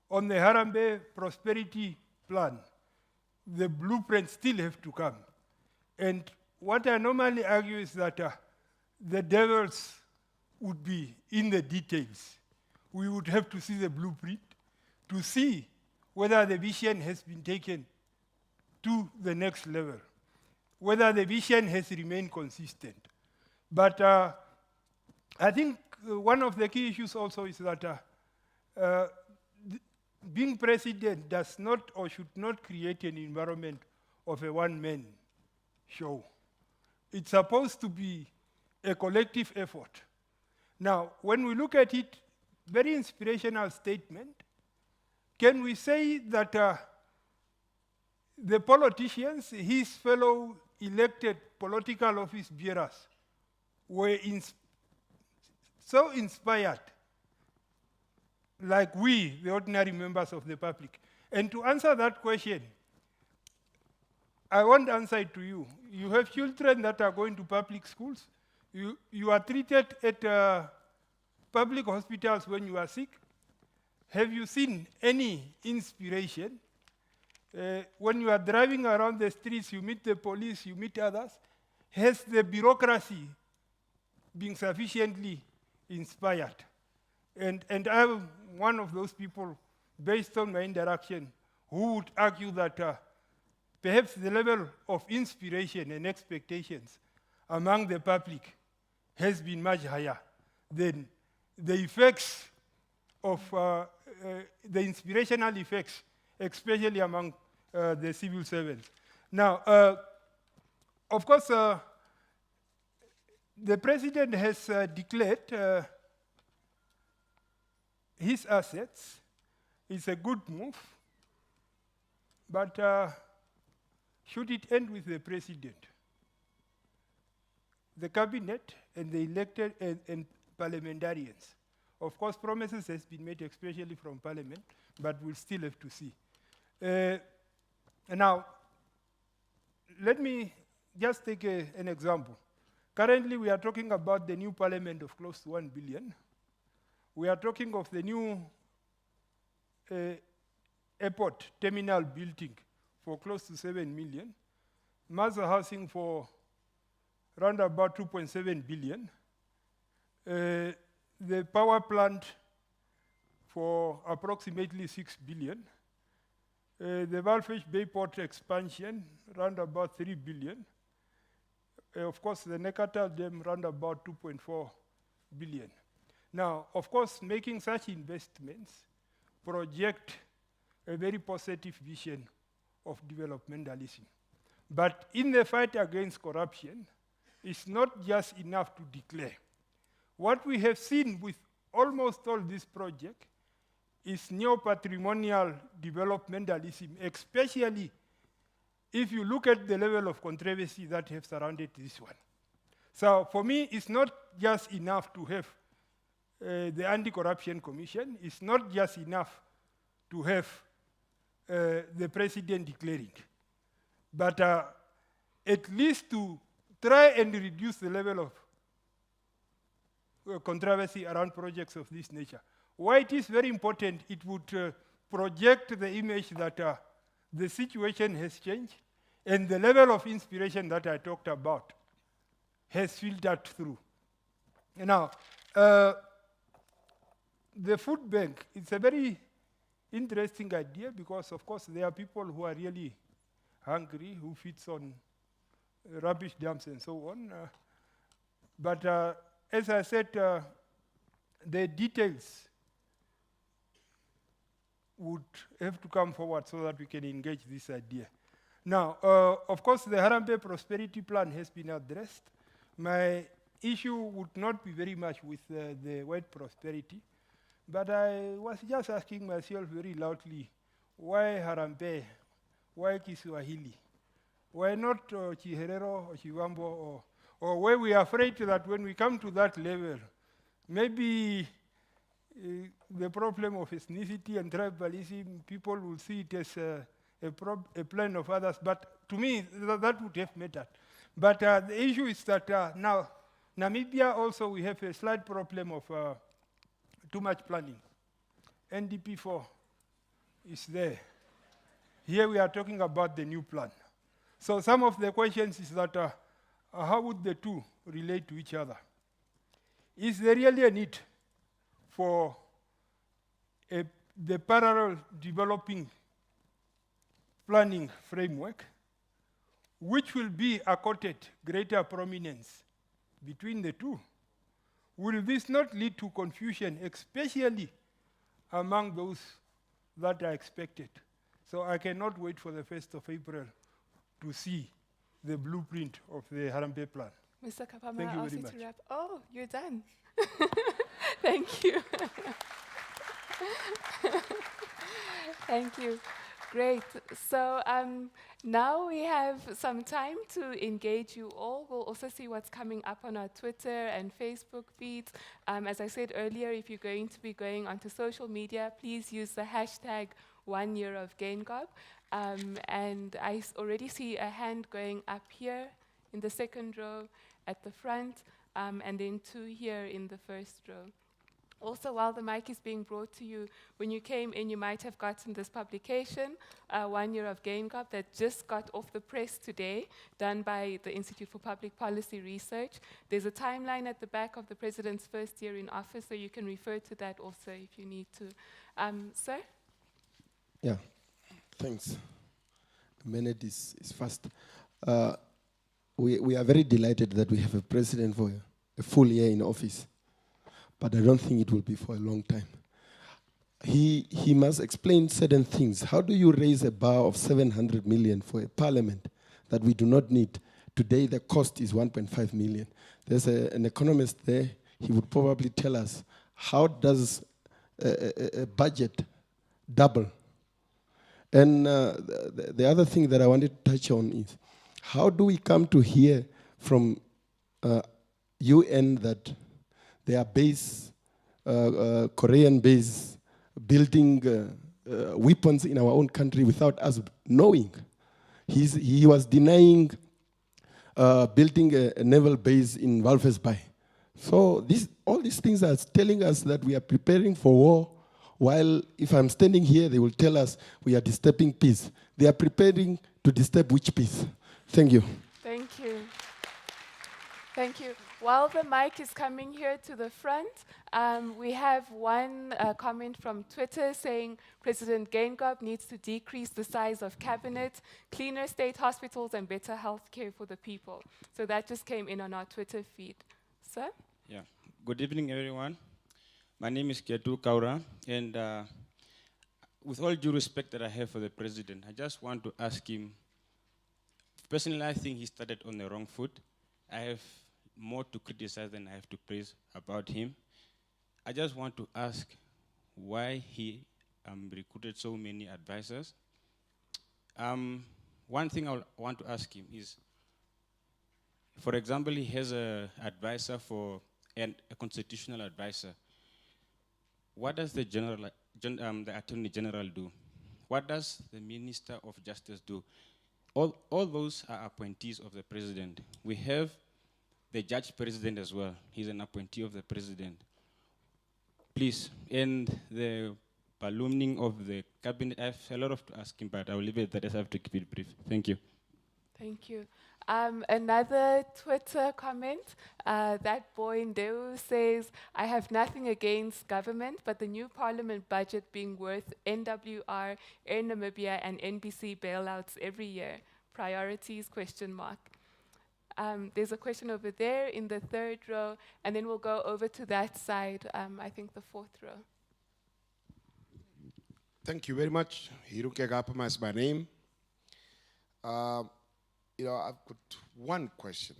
On the Harambee prosperity plan, the blueprint still have to come. And what I normally argue is that the devils would be in the details. We would have to see the blueprint to see whether the vision has been taken to the next level, whether the vision has remained consistent. But I think one of the key issues also is that being president does not or should not create an environment of a one-man show. It's supposed to be a collective effort. Now, when we look at it, very inspirational statement, can we say that the politicians, his fellow elected political office bearers, were so inspired, like we, the ordinary members of the public? And to answer that question, I won't answer it to you. You have children that are going to public schools. You are treated at public hospitals when you are sick. Have you seen any inspiration? When you are driving around the streets, you meet the police, you meet others. Has the bureaucracy been sufficiently inspired? And I'm one of those people, based on my interaction, who would argue that perhaps the level of inspiration and expectations among the public has been much higher than the effects of the inspirational effects, especially among the civil servants. Now, of course, the president has declared his assets. It's a good move, but should it end with the president? The cabinet and the elected and parliamentarians. Of course, promises has been made, especially from parliament, but we'll still have to see. Now, let me just take an example. Currently, we are talking about the new parliament of close to 1 billion. We are talking of the new airport terminal building for close to 7 million. Mass housing for around about 2.7 billion. The power plant for approximately 6 billion. The Valfish Bayport expansion, around about 3 billion. Of course, the Nekata Dam, around about 2.4 billion. Now, of course, making such investments project a very positive vision of developmentalism. But in the fight against corruption, it's not just enough to declare. What we have seen with almost all these projects is neo-patrimonial developmentalism, especially if you look at the level of controversy that have surrounded this one. So for me, it's not just enough to have the Anti-Corruption Commission. It's not just enough to have the president declaring. But at least to try and reduce the level of controversy around projects of this nature. Why it is very important, it would project the image that the situation has changed and the level of inspiration that I talked about has filtered through. Now, the food bank, it's a very interesting idea because, of course, there are people who are really hungry, who feeds on rubbish dumps and so on. But as I said, the details would have to come forward so that we can engage this idea. Now, of course, the Harambee Prosperity Plan has been addressed. My issue would not be very much with the word prosperity, but I was just asking myself very loudly, why Harambee? Why Kiswahili? Why not Chiherero or Chiwambo? Or were we afraid that when we come to that level, maybe the problem of ethnicity and tribalism, people will see it as a plan of others. But to me, that would have mattered. But the issue is that now, Namibia also, we have a slight problem of too much planning. NDP4 is there. Here we are talking about the new plan. So some of the questions is that how would the two relate to each other? Is there really a need for the parallel developing planning framework, which will be accorded greater prominence between the two? Will this not lead to confusion, especially among those that are expected? So I cannot wait for the 1st of April to see the blueprint of the Harambee plan. Mr. Kapama, Thank you I'll ask very you much. to wrap. Oh, you're done. Thank you. Thank you. Great. So now we have some time to engage you all. We'll also see what's coming up on our Twitter and Facebook feeds. As I said earlier, if you're going to be going onto social media, please use the hashtag #OneYearOfGeingob. And I already see a hand going up here in the second row at the front, and then 2 here in the first row. Also, while the mic is being brought to you, when you came in, you might have gotten this publication, 1 Year of Geingob, that just got off the press today, done by the Institute for Public Policy Research. There's a timeline at the back of the president's first year in office, so you can refer to that also if you need to. Sir? Yeah, thanks. A minute is fast. We are very delighted that we have a president for a full year in office, but I don't think it will be for a long time. He must explain certain things. How do you raise a bar of 700 million for a parliament that we do not need? Today the cost is 1.5 million. There's an economist there. He would probably tell us, how does a budget double? And the other thing that I wanted to touch on is, how do we come to hear from UN that there are base, Korean base, building weapons in our own country without us knowing? He was denying building a naval base in Walvis Bay. So all these things are telling us that we are preparing for war, while if I'm standing here, they will tell us we are disturbing peace. They are preparing to disturb which peace? Thank you. Thank you. Thank you. While the mic is coming here to the front, we have one comment from Twitter saying President Geingob needs to decrease the size of cabinet, cleaner state hospitals, and better health care for the people. So that just came in on our Twitter feed. Sir? Yeah. Good evening, everyone. My name is Ketu Kaura, and with all due respect that I have for the president, I just want to ask him, personally, I think he started on the wrong foot. I have more to criticize than I have to praise about him. I just want to ask why he recruited so many advisors. One thing I want to ask him is, for example, he has an advisor a constitutional advisor. What does the Attorney General do? What does the Minister of Justice do? All those are appointees of the president. We have the Judge President as well. He's an appointee of the president. Please, and the ballooning of the cabinet, I have a lot to ask him, but I will leave it at that as I have to keep it brief. Thank you. Thank you. Another Twitter comment, that boy Ndeu says, I have nothing against government, but the new parliament budget being worth NWR, Air Namibia, and NBC bailouts every year. Priorities, question mark. There's a question over there in the third row, and then we'll go over to that side, I think the fourth row. Thank you very much. Hiruke Gapama is my name. I've got one question.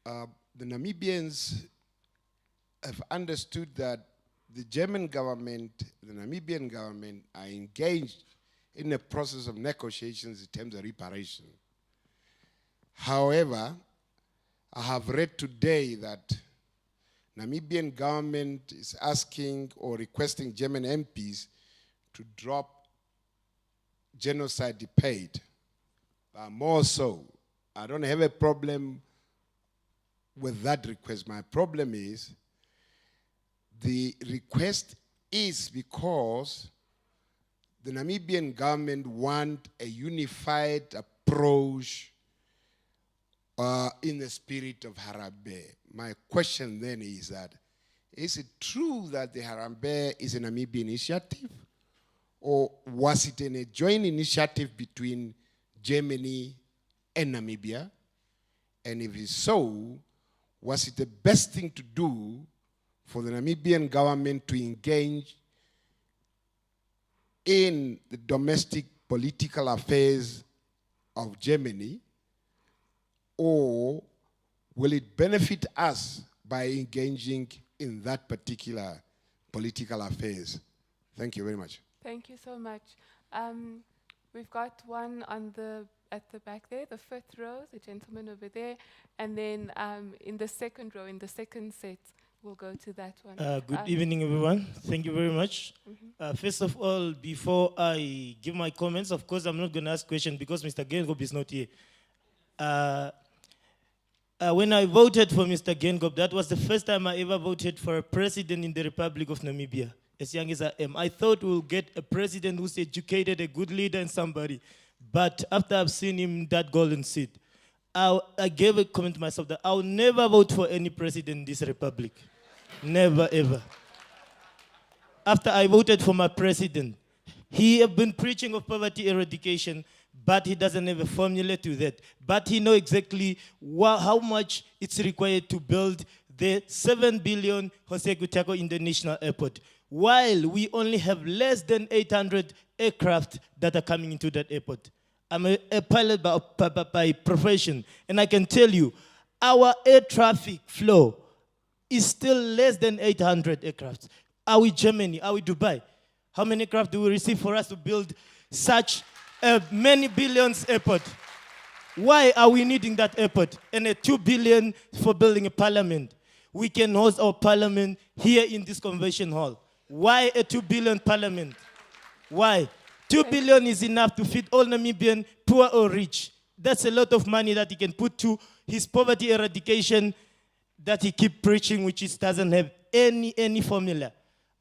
The Namibians have understood that the German government, the Namibian government, are engaged in the process of negotiations in terms of reparation. However, I have read today that Namibian government is asking or requesting German MPs to drop genocide paid. More so, I don't have a problem with that request. My problem is the request is because the Namibian government want a unified approach in the spirit of Harambee. My question then is that, is it true that the Harambee is a Namibian initiative? Or was it a joint initiative between Germany and Namibia? And if it's so, was it the best thing to do for the Namibian government to engage in the domestic political affairs of Germany, or will it benefit us by engaging in that particular political affairs? Thank you very much. Thank you so much. We've got one at the back there, the fifth row, the gentleman over there, and then in the second row, in the second set, we'll go to that one. Good evening, everyone. Thank you very much. First of all, before I give my comments, of course, I'm not going to ask questions because Mr. Geingob is not here. When I voted for Mr. Geingob, that was the first time I ever voted for a president in the Republic of Namibia. As young as I am, I thought we'll get a president who's educated, a good leader, and somebody. But after I've seen him that golden seat, I gave a comment to myself that I'll never vote for any president in this republic. Never, ever. After I voted for my president, he has been preaching of poverty eradication, but he doesn't have a formula to that. But he knows exactly how much it's required to build the 7 billion Jose Gutierrez International Airport, while we only have less than 800 aircraft that are coming into that airport. I'm a pilot by profession, and I can tell you, our air traffic flow is still less than 800 aircraft. Are we Germany? Are we Dubai? How many aircraft do we receive for us to build such a many billions airport? Why are we needing that airport? And a 2 billion for building a parliament. We can host our parliament here in this convention hall. Why a 2 billion parliament? Why? 2 billion is enough to feed all Namibian, poor or rich. That's a lot of money that he can put to his poverty eradication that he keeps preaching, which doesn't have any formula.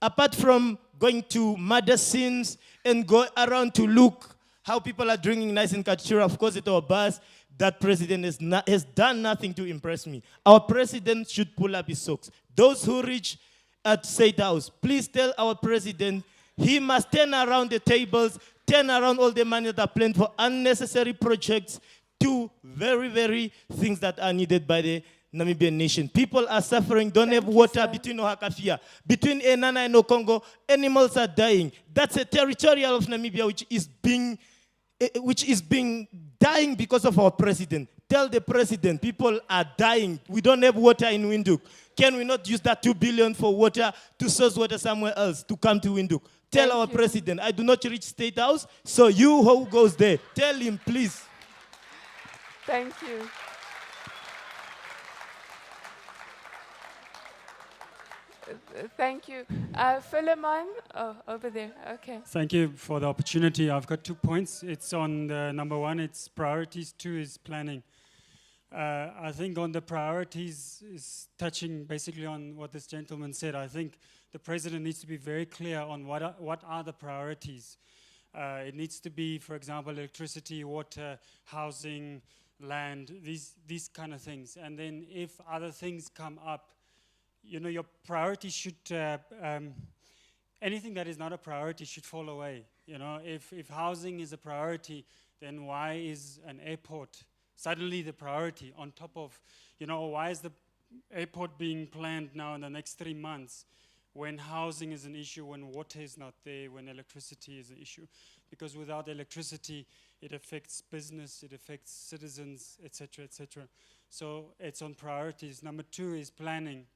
Apart from going to murder scenes and go around to look how people are drinking nice in Kachura, of course, at our bars, that president has done nothing to impress me. Our president should pull up his socks. Those who reach at State House, please tell our president he must turn around the tables, turn around all the money that are planned for unnecessary projects to very, very things that are needed by the Namibian nation. People are suffering, don't have water between Ohakafia. Between Enana and Okongo, animals are dying. That's a territorial of Namibia which is being dying because of our president. Tell the president, people are dying. We don't have water in Windhoek. Can we not use that 2 billion for water to source water somewhere else to come to Windhoek? Tell our president, I do not reach State House, so you who goes there, tell him, please. Thank you. Thank you. Philemon, over there, okay. Thank you for the opportunity. I've got 2 points. It's on the number 1, it's priorities, 2 is planning. I think on the priorities is touching basically on what this gentleman said. I think the president needs to be very clear on what are the priorities. It needs to be, for example, electricity, water, housing, land, these kind of things. And then if other things come up, you know, your priority should, anything that is not a priority should fall away. You know, if housing is a priority, then why is an airport suddenly the priority on top of, you know, why is the airport being planned now in the next 3 months when housing is an issue, when water is not there, when electricity is an issue? Because without electricity, it affects business, it affects citizens, etc., etc. So it's on priorities. Number 2 is planning.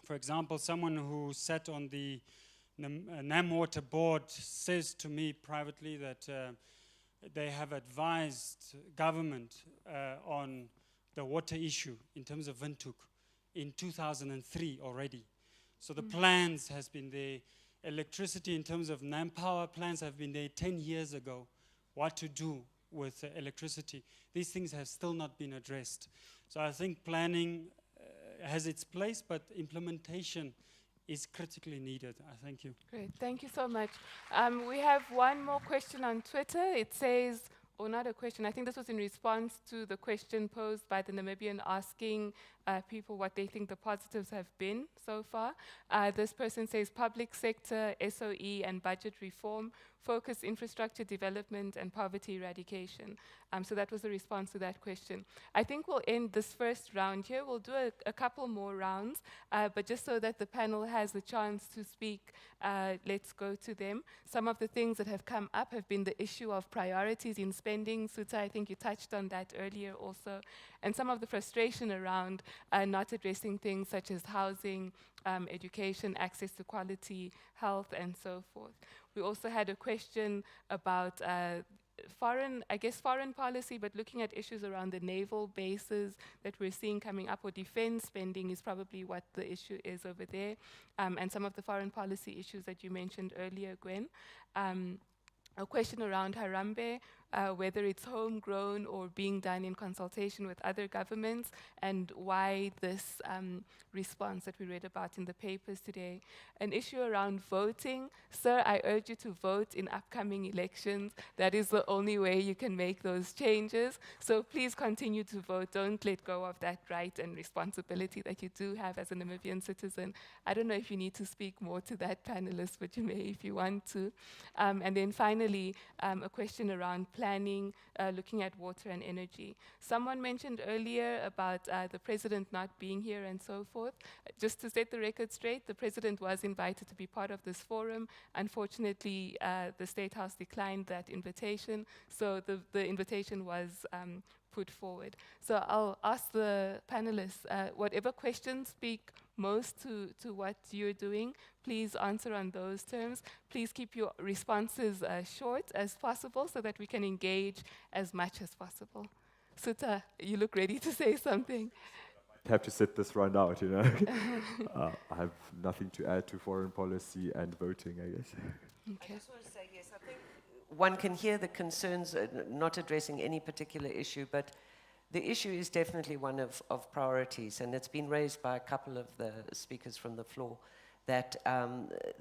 For example, someone who sat on the NamWater board says to me privately that they have advised government on the water issue in terms of Windhoek in 2003 already. So the plans has been there. Electricity in terms of NamPower plans have been there 10 years ago. What to do with electricity. These things have still not been addressed. So I think planning has its place, but implementation is critically needed. Thank you. Great, thank you so much. We have one more question on Twitter. It says, or not a question, I think this was in response to the question posed by the Namibian asking people what they think the positives have been so far. This person says public sector, SOE and budget reform, focus infrastructure development and poverty eradication. So that was the response to that question. I think we'll end this first round here. We'll do a couple more rounds, but just so that the panel has the chance to speak, let's go to them. Some of the things that have come up have been the issue of priorities in spending. Suta, I think you touched on that earlier also. And some of the frustration around not addressing things such as housing, education, access to quality, health, and so forth. We also had a question about foreign policy, but looking at issues around the naval bases that we're seeing coming up, or defense spending is probably what the issue is over there, and some of the foreign policy issues that you mentioned earlier, Gwen. A question around Harambee, whether it's homegrown or being done in consultation with other governments, and why this response that we read about in the papers today. An issue around voting. Sir, I urge you to vote in upcoming elections. That is the only way you can make those changes. So please continue to vote. Don't let go of that right and responsibility that you do have as a Namibian citizen. I don't know if you need to speak more to that, panelist, but you may if you want to. And then finally, a question around planning, looking at water and energy. Someone mentioned earlier about the president not being here and so forth. Just to set the record straight, the president was invited to be part of this forum. Unfortunately, the State House declined that invitation, so the invitation was put forward. So I'll ask the panelists, whatever questions speak most to what you're doing, please answer on those terms. Please keep your responses short as possible so that we can engage as much as possible. Suta, you look ready to say something. I have to sit this round out, you know. I have nothing to add to foreign policy and voting, I guess. Okay. I just want to say, yes, I think one can hear the concerns, not addressing any particular issue, but the issue is definitely one of priorities, and it's been raised by a couple of the speakers from the floor, that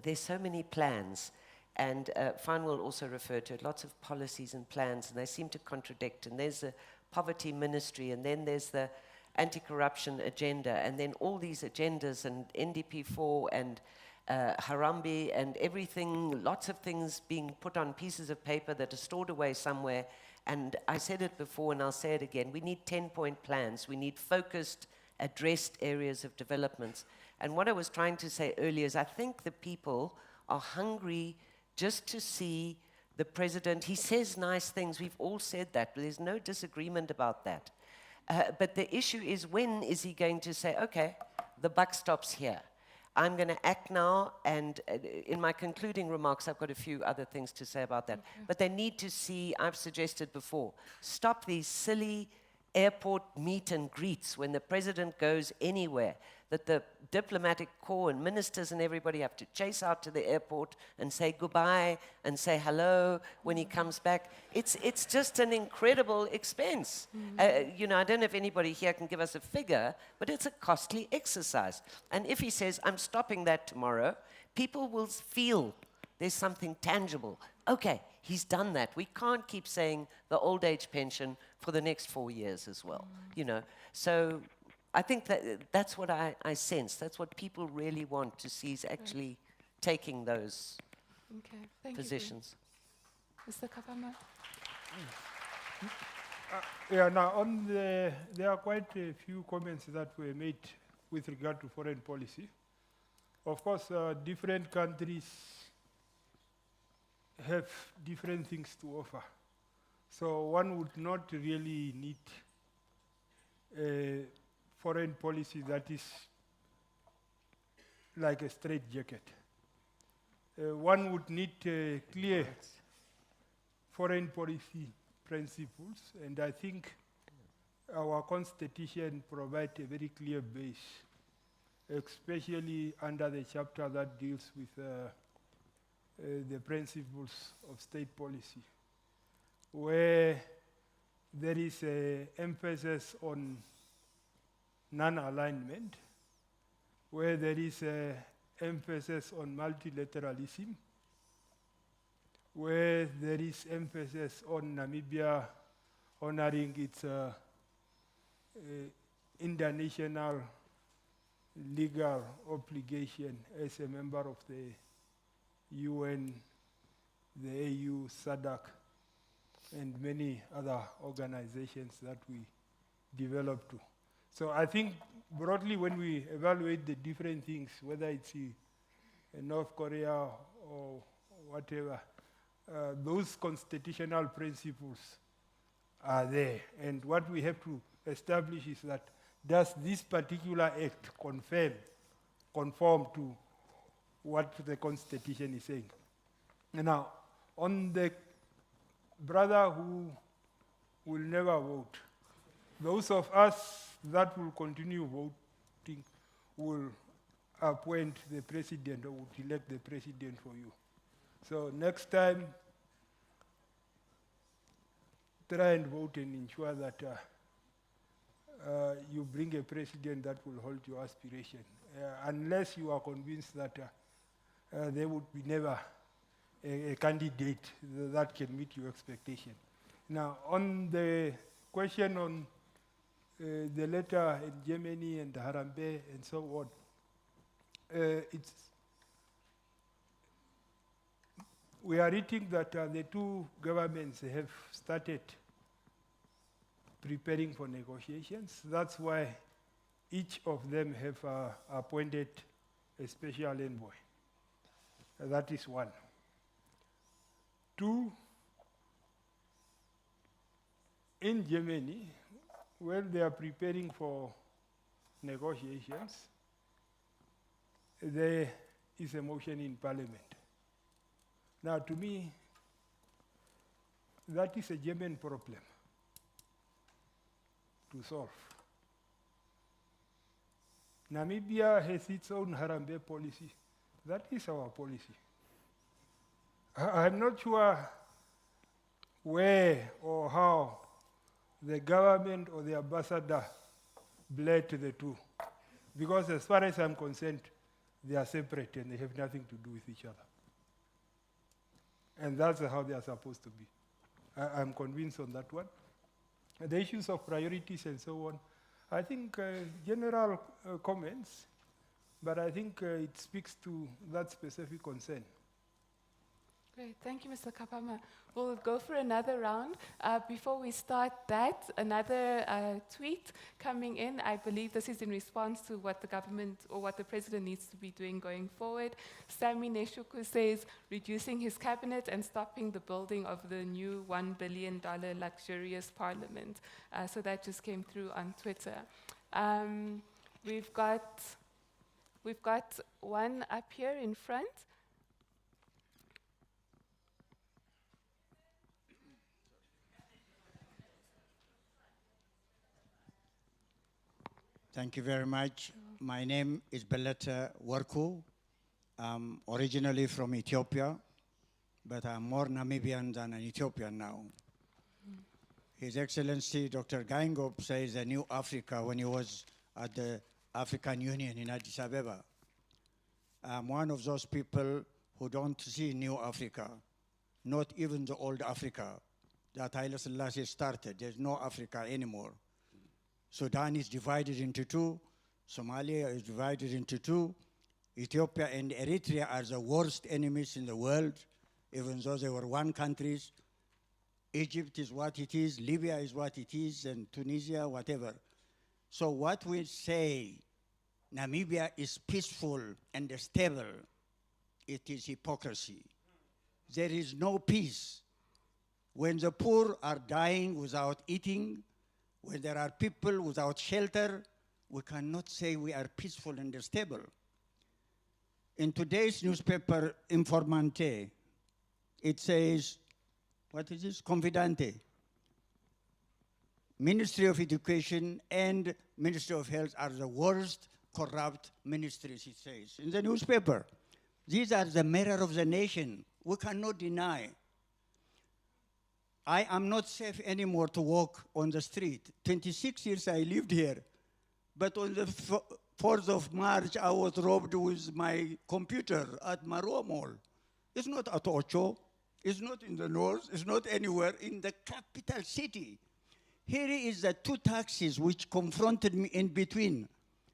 there's so many plans, and Fine will also refer to it, lots of policies and plans, and they seem to contradict, and there's the poverty ministry, and then there's the anti-corruption agenda, and then all these agendas, and NDP4, and Harambee, and everything, lots of things being put on pieces of paper that are stored away somewhere. And I said it before and I'll say it again, we need 10-point plans. We need focused addressed areas of developments. And what I was trying to say earlier is I think the people are hungry just to see the president. He says nice things. We've all said that. There's no disagreement about that. But the issue is, when is he going to say, okay, the buck stops here. I'm going to act now, and in my concluding remarks, I've got a few other things to say about that. Okay. But they need to see, I've suggested before, stop these silly airport meet and greets when the president goes anywhere, that the diplomatic corps and ministers and everybody have to chase out to the airport and say goodbye and say hello when he comes back. It's just an incredible expense. You know, I don't know if anybody here can give us a figure, but it's a costly exercise. And if he says, I'm stopping that tomorrow, people will feel there's something tangible. Okay, he's done that. We can't keep saying the old age pension for the next 4 years as well, you know. So I think that's what I sense. That's what people really want to see, is actually taking those positions. Mr. Kapama? Yeah, now on there are quite a few comments that were made with regard to foreign policy. Of course, different countries have different things to offer. So one would not really need a foreign policy that is like a straitjacket. One would need clear foreign policy principles, and I think our constitution provides a very clear base, especially under the chapter that deals with the principles of state policy, where there is an emphasis on non-alignment, where there is an emphasis on multilateralism, where there is emphasis on Namibia honoring its international legal obligation as a member of the UN, the AU, SADC, and many other organizations that we develop to. So I think broadly, when we evaluate the different things, whether it's North Korea or whatever, those constitutional principles are there. And what we have to establish is that, does this particular act conform to what the Constitution is saying? And now, on the brother who will never vote, those of us that will continue voting will appoint the president or would elect the president for you. So next time, try and vote and ensure that you bring a president that will hold your aspiration, unless you are convinced that there would be never a candidate that can meet your expectation. Now, on the question on the letter in Germany and Harambee and so on, we are reading that the two governments have started preparing for negotiations. That's why each of them have appointed a special envoy. That is one. Two, in Germany, when they are preparing for negotiations, there is a motion in parliament. Now, to me, that is a German problem to solve. Namibia has its own Harambee policy. That is our policy. I'm not sure where or how the government or the ambassador bled the two. Because as far as I'm concerned, they are separate and they have nothing to do with each other. And that's how they are supposed to be. I'm convinced on that one. The issues of priorities and so on, I think general comments, but I think it speaks to that specific concern. Great, thank you, Mr. Kapama. We'll go for another round. Before we start that, another tweet coming in. I believe this is in response to what the government or what the president needs to be doing going forward. Sami Neshuku says reducing his cabinet and stopping the building of the new $1 billion luxurious parliament. So that just came through on Twitter. We've got one up here in front. Thank you very much. My name is Beleta Warku. I'm originally from Ethiopia, but I'm more Namibian than an Ethiopian now. His Excellency Dr. Geingob says a new Africa when he was at the African Union in Addis Ababa. I'm one of those people who don't see new Africa, not even the old Africa that Haile Selassie started. There's no Africa anymore. Sudan is divided into two. Somalia is divided into two. Ethiopia and Eritrea are the worst enemies in the world, even though they were one country. Egypt is what it is, Libya is what it is, and Tunisia, whatever. So what we say, Namibia is peaceful and stable, it is hypocrisy. There is no peace. When the poor are dying without eating, when there are people without shelter, we cannot say we are peaceful and stable. In today's newspaper, Informante, it says, what is this? Confidante. Ministry of Education and Ministry of Health are the worst corrupt ministries, it says, in the newspaper. These are the mirror of the nation. We cannot deny. I am not safe anymore to walk on the street. 26 years I lived here, but on the 4th of March, I was robbed with my computer at Marua Mall. It's not at Ocho, it's not in the north, it's not anywhere in the capital city. Here is the two taxis which confronted me in between.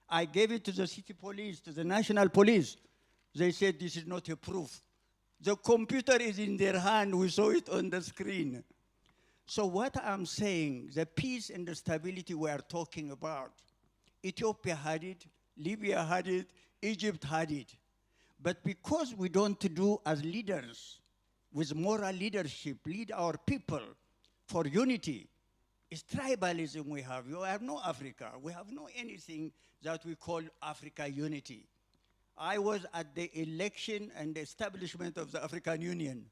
I gave it to the city police, to the national police. They said this is not a proof. The computer is in their hand, we saw it on the screen. So what I'm saying, the peace and the stability we are talking about, Ethiopia had it, Libya had it, Egypt had it. But because we don't do as leaders, with moral leadership, lead our people for unity, it's tribalism we have. You have no Africa. We have no anything that we call Africa unity. I was at the election and the establishment of the African Union.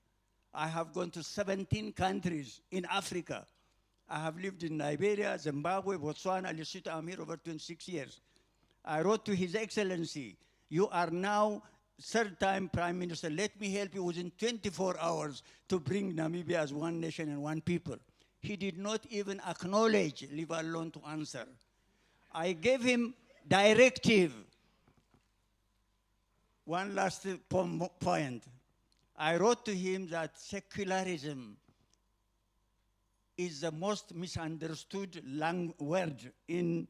I have gone to 17 countries in Africa. I have lived in Liberia, Zimbabwe, Botswana, Lesotho. I'm here over 26 years. I wrote to His Excellency, you are now third-time Prime Minister. Let me help you within 24 hours to bring Namibia as one nation and one people. He did not even acknowledge, leave alone to answer. I gave him directive. One last point. I wrote to him that secularism is the most misunderstood word in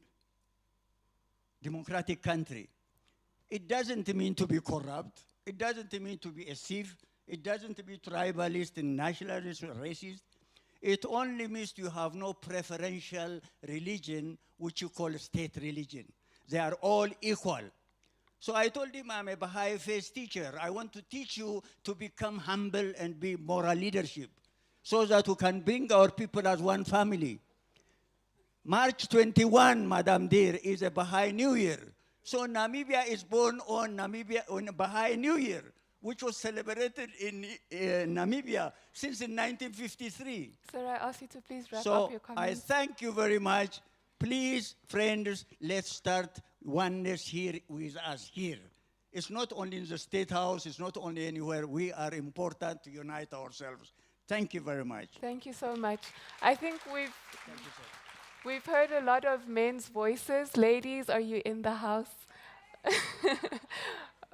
democratic country. It doesn't mean to be corrupt. It doesn't mean to be a thief. It doesn't mean tribalist and nationalist or racist. It only means you have no preferential religion, which you call state religion. They are all equal. So I told him, I'm a Baha'i faith teacher. I want to teach you to become humble and be moral leadership so that we can bring our people as one family. March 21, Madam Dear, is a Baha'i New Year. So Namibia is born on Baha'i New Year, which was celebrated in Namibia since in 1953. Sir, I ask you to please wrap up your comments. I thank you very much. Please, friends, let's start oneness here with us here. It's not only in the State House, it's not only anywhere. We are important to unite ourselves. Thank you very much. Thank you so much. I think we've heard a lot of men's voices. Ladies, are you in the house?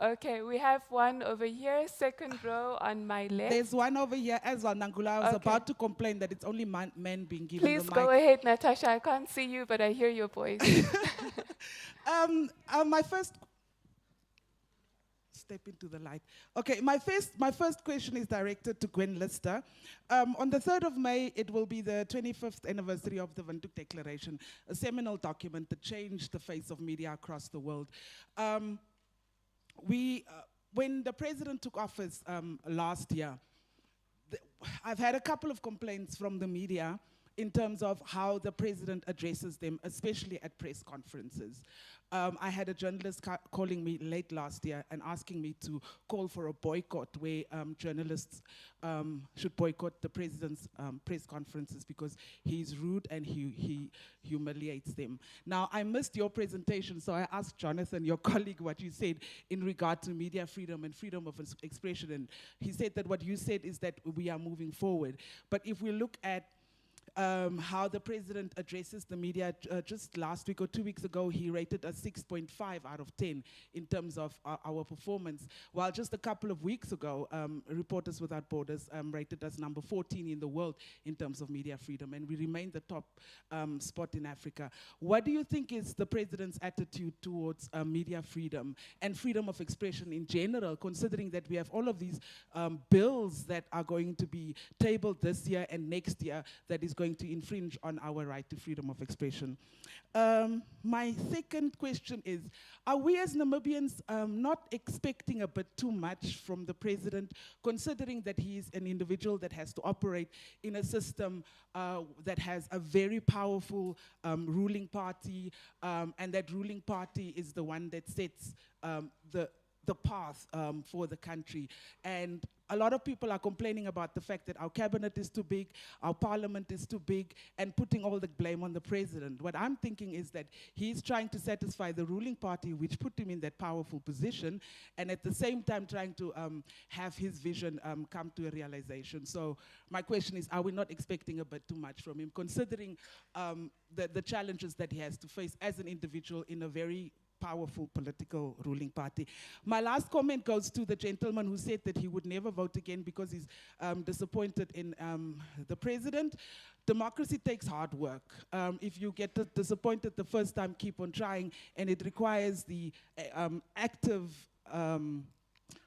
Okay, we have one over here, second row on my left. There's one over here as well, Nangula. I was about to complain that it's only men being given Please the mic. go ahead, Natasha. I can't see you, but I hear your voice. My first... step into the light. Okay, my first question is directed to Gwen Lister. On the 3rd of May, it will be the 25th anniversary of the Windhoek Declaration, a seminal document that changed the face of media across the world. When the president took office last year, I've had a couple of complaints from the media in terms of how the president addresses them, especially at press conferences. I had a journalist calling me late last year and asking me to call for a boycott where journalists should boycott the president's press conferences because he's rude and he humiliates them. Now, I missed your presentation, so I asked Jonathan, your colleague, what you said in regard to media freedom and freedom of expression, and he said that what you said is that we are moving forward. But if we look at how the president addresses the media. Just last week or 2 weeks ago, he rated us 6.5 out of 10 in terms of our performance, while just a couple of weeks ago, Reporters Without Borders rated us number 14 in the world in terms of media freedom, and we remain the top spot in Africa. What do you think is the president's attitude towards media freedom and freedom of expression in general, considering that we have all of these bills that are going to be tabled this year and next year that is going to infringe on our right to freedom of expression? My second question is, are we as Namibians not expecting a bit too much from the president, considering that he is an individual that has to operate in a system that has a very powerful ruling party, and that ruling party is the one that sets the path for the country? And a lot of people are complaining about the fact that our cabinet is too big, our parliament is too big, and putting all the blame on the president. What I'm thinking is that he's trying to satisfy the ruling party, which put him in that powerful position, and at the same time trying to have his vision come to a realization. So my question is, are we not expecting a bit too much from him, considering the challenges that he has to face as an individual in a very powerful political ruling party? My last comment goes to the gentleman who said that he would never vote again because he's disappointed in the president. Democracy takes hard work. If you get disappointed the first time, keep on trying, and it requires the active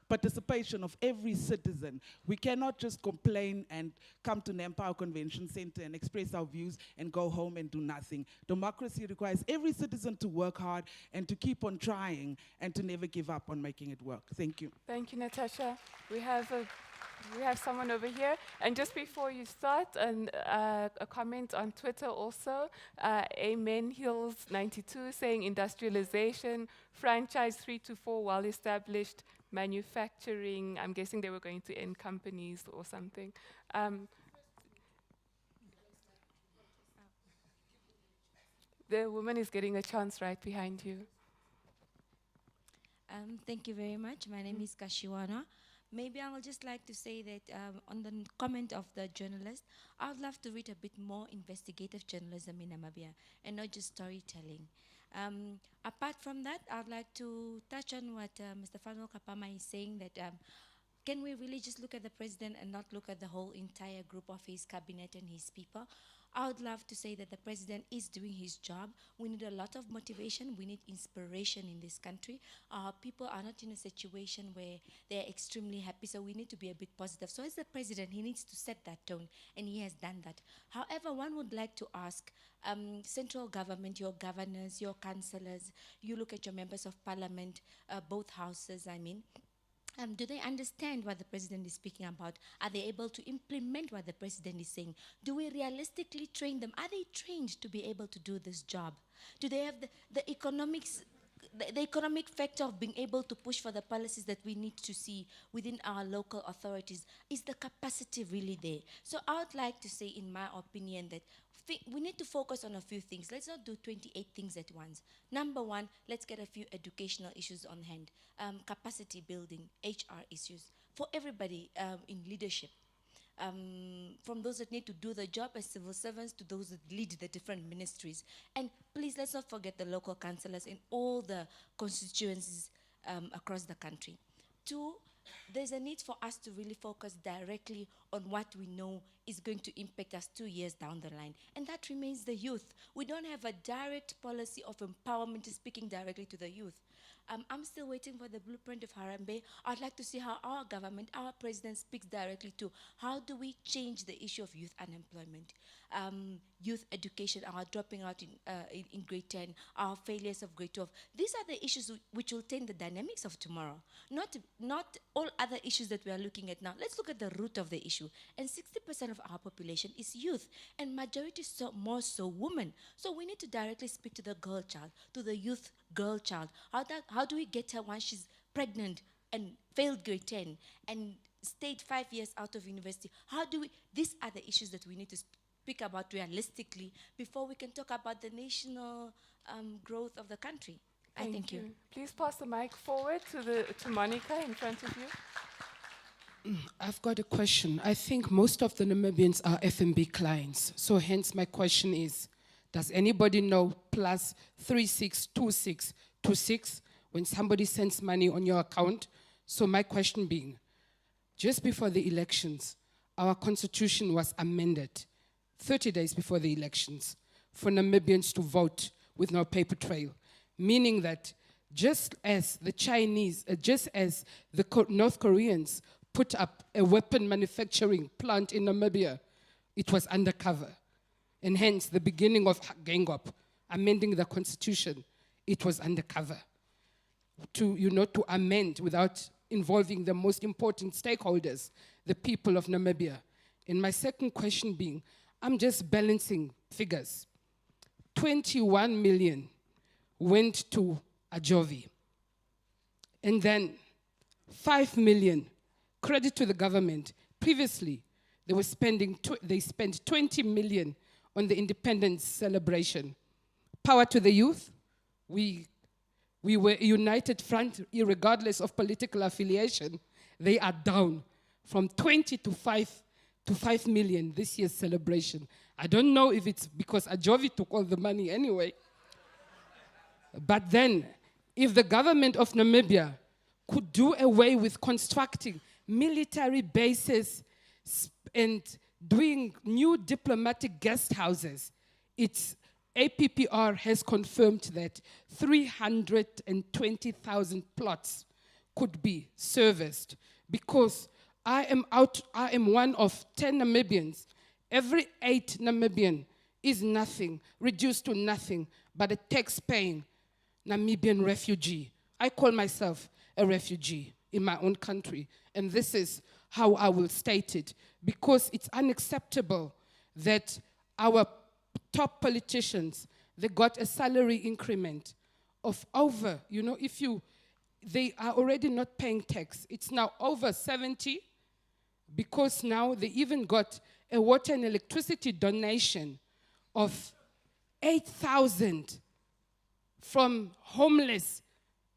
participation of every citizen. We cannot just complain and come to Nampower Convention Center and express our views and go home and do nothing. Democracy requires every citizen to work hard and to keep on trying and to never give up on making it work. Thank you. Thank you, Natasha. We have someone over here. And just before you start, a comment on Twitter also. Amen Hills 92 saying industrialization, franchise 3 to 4 well established, manufacturing. I'm guessing they were going to end companies or something. The woman is getting a chance right behind you. Thank you very much. My name is Kashiwana. Maybe I would just like to say that on the comment of the journalist, I would love to read a bit more investigative journalism in Namibia and not just storytelling. Apart from that, I would like to touch on what Mr. Fanuel Kapama is saying, that can we really just look at the president and not look at the whole entire group of his cabinet and his people? I would love to say that the president is doing his job. We need a lot of motivation. We need inspiration in this country. Our people are not in a situation where they're extremely happy, so we need to be a bit positive. So as the president, he needs to set that tone, and he has done that. However, one would like to ask central government, your governors, your councillors, you look at your members of parliament, both houses, I mean, do they understand what the president is speaking about? Are they able to implement what the president is saying? Do we realistically train them? Are they trained to be able to do this job? Do they have the economics, the economic factor of being able to push for the policies that we need to see within our local authorities? Is the capacity really there? So I would like to say, in my opinion, that we need to focus on a few things. Let's not do 28 things at once. Number one, let's get a few educational issues on hand. Capacity building, HR issues, for everybody in leadership. From those that need to do the job as civil servants to those that lead the different ministries. And please, let's not forget the local councillors in all the constituencies across the country. Two, there's a need for us to really focus directly on what we know is going to impact us 2 years down the line, and that remains the youth. We don't have a direct policy of empowerment speaking directly to the youth. I'm still waiting for the blueprint of Harambee. I'd like to see how our government, our president speaks directly to how do we change the issue of youth unemployment, youth education, our dropping out in grade 10, our failures of grade 12. These are the issues which will change the dynamics of tomorrow, not all other issues that we are looking at now. Let's look at the root of the issue. And 60% of our population is youth, and majority more so women. So we need to directly speak to the girl child, to the youth girl child. How do we get her once she's pregnant and failed grade 10 and stayed 5 years out of university? These are the issues that we need to speak about realistically before we can talk about the national growth of the country. I thank you. Please pass the mic forward to Monica in front of you. I've got a question. I think most of the Namibians are FNB clients. So hence my question is, does anybody know plus 362626 when somebody sends money on your account? So my question being, just before the elections, our constitution was amended 30 days before the elections for Namibians to vote with no paper trail, meaning that just as the Chinese, just as the North Koreans put up a weapon manufacturing plant in Namibia, it was undercover. And hence the beginning of Geingob, amending the constitution, it was undercover. To amend without involving the most important stakeholders, the people of Namibia. And my second question being, I'm just balancing figures. 21 million went to Ajovi. And then 5 million, credit to the government. Previously, they spent 20 million on the independence celebration. Power to the youth. We were a united front, regardless of political affiliation. They are down from 20 to 5 million this year's celebration. I don't know if it's because Ajovi took all the money anyway. But then, if the government of Namibia could do away with constructing military bases and doing new diplomatic guest houses, its APPR has confirmed that 320,000 plots could be serviced, because I am one of 10 Namibians. Every 8 Namibian is nothing, reduced to nothing, but a tax-paying Namibian refugee. I call myself a refugee in my own country, and this is how I will state it, because it's unacceptable that our top politicians, they got a salary increment of over, they are already not paying tax. It's now over 70, because now they even got a water and electricity donation of 8,000 from homeless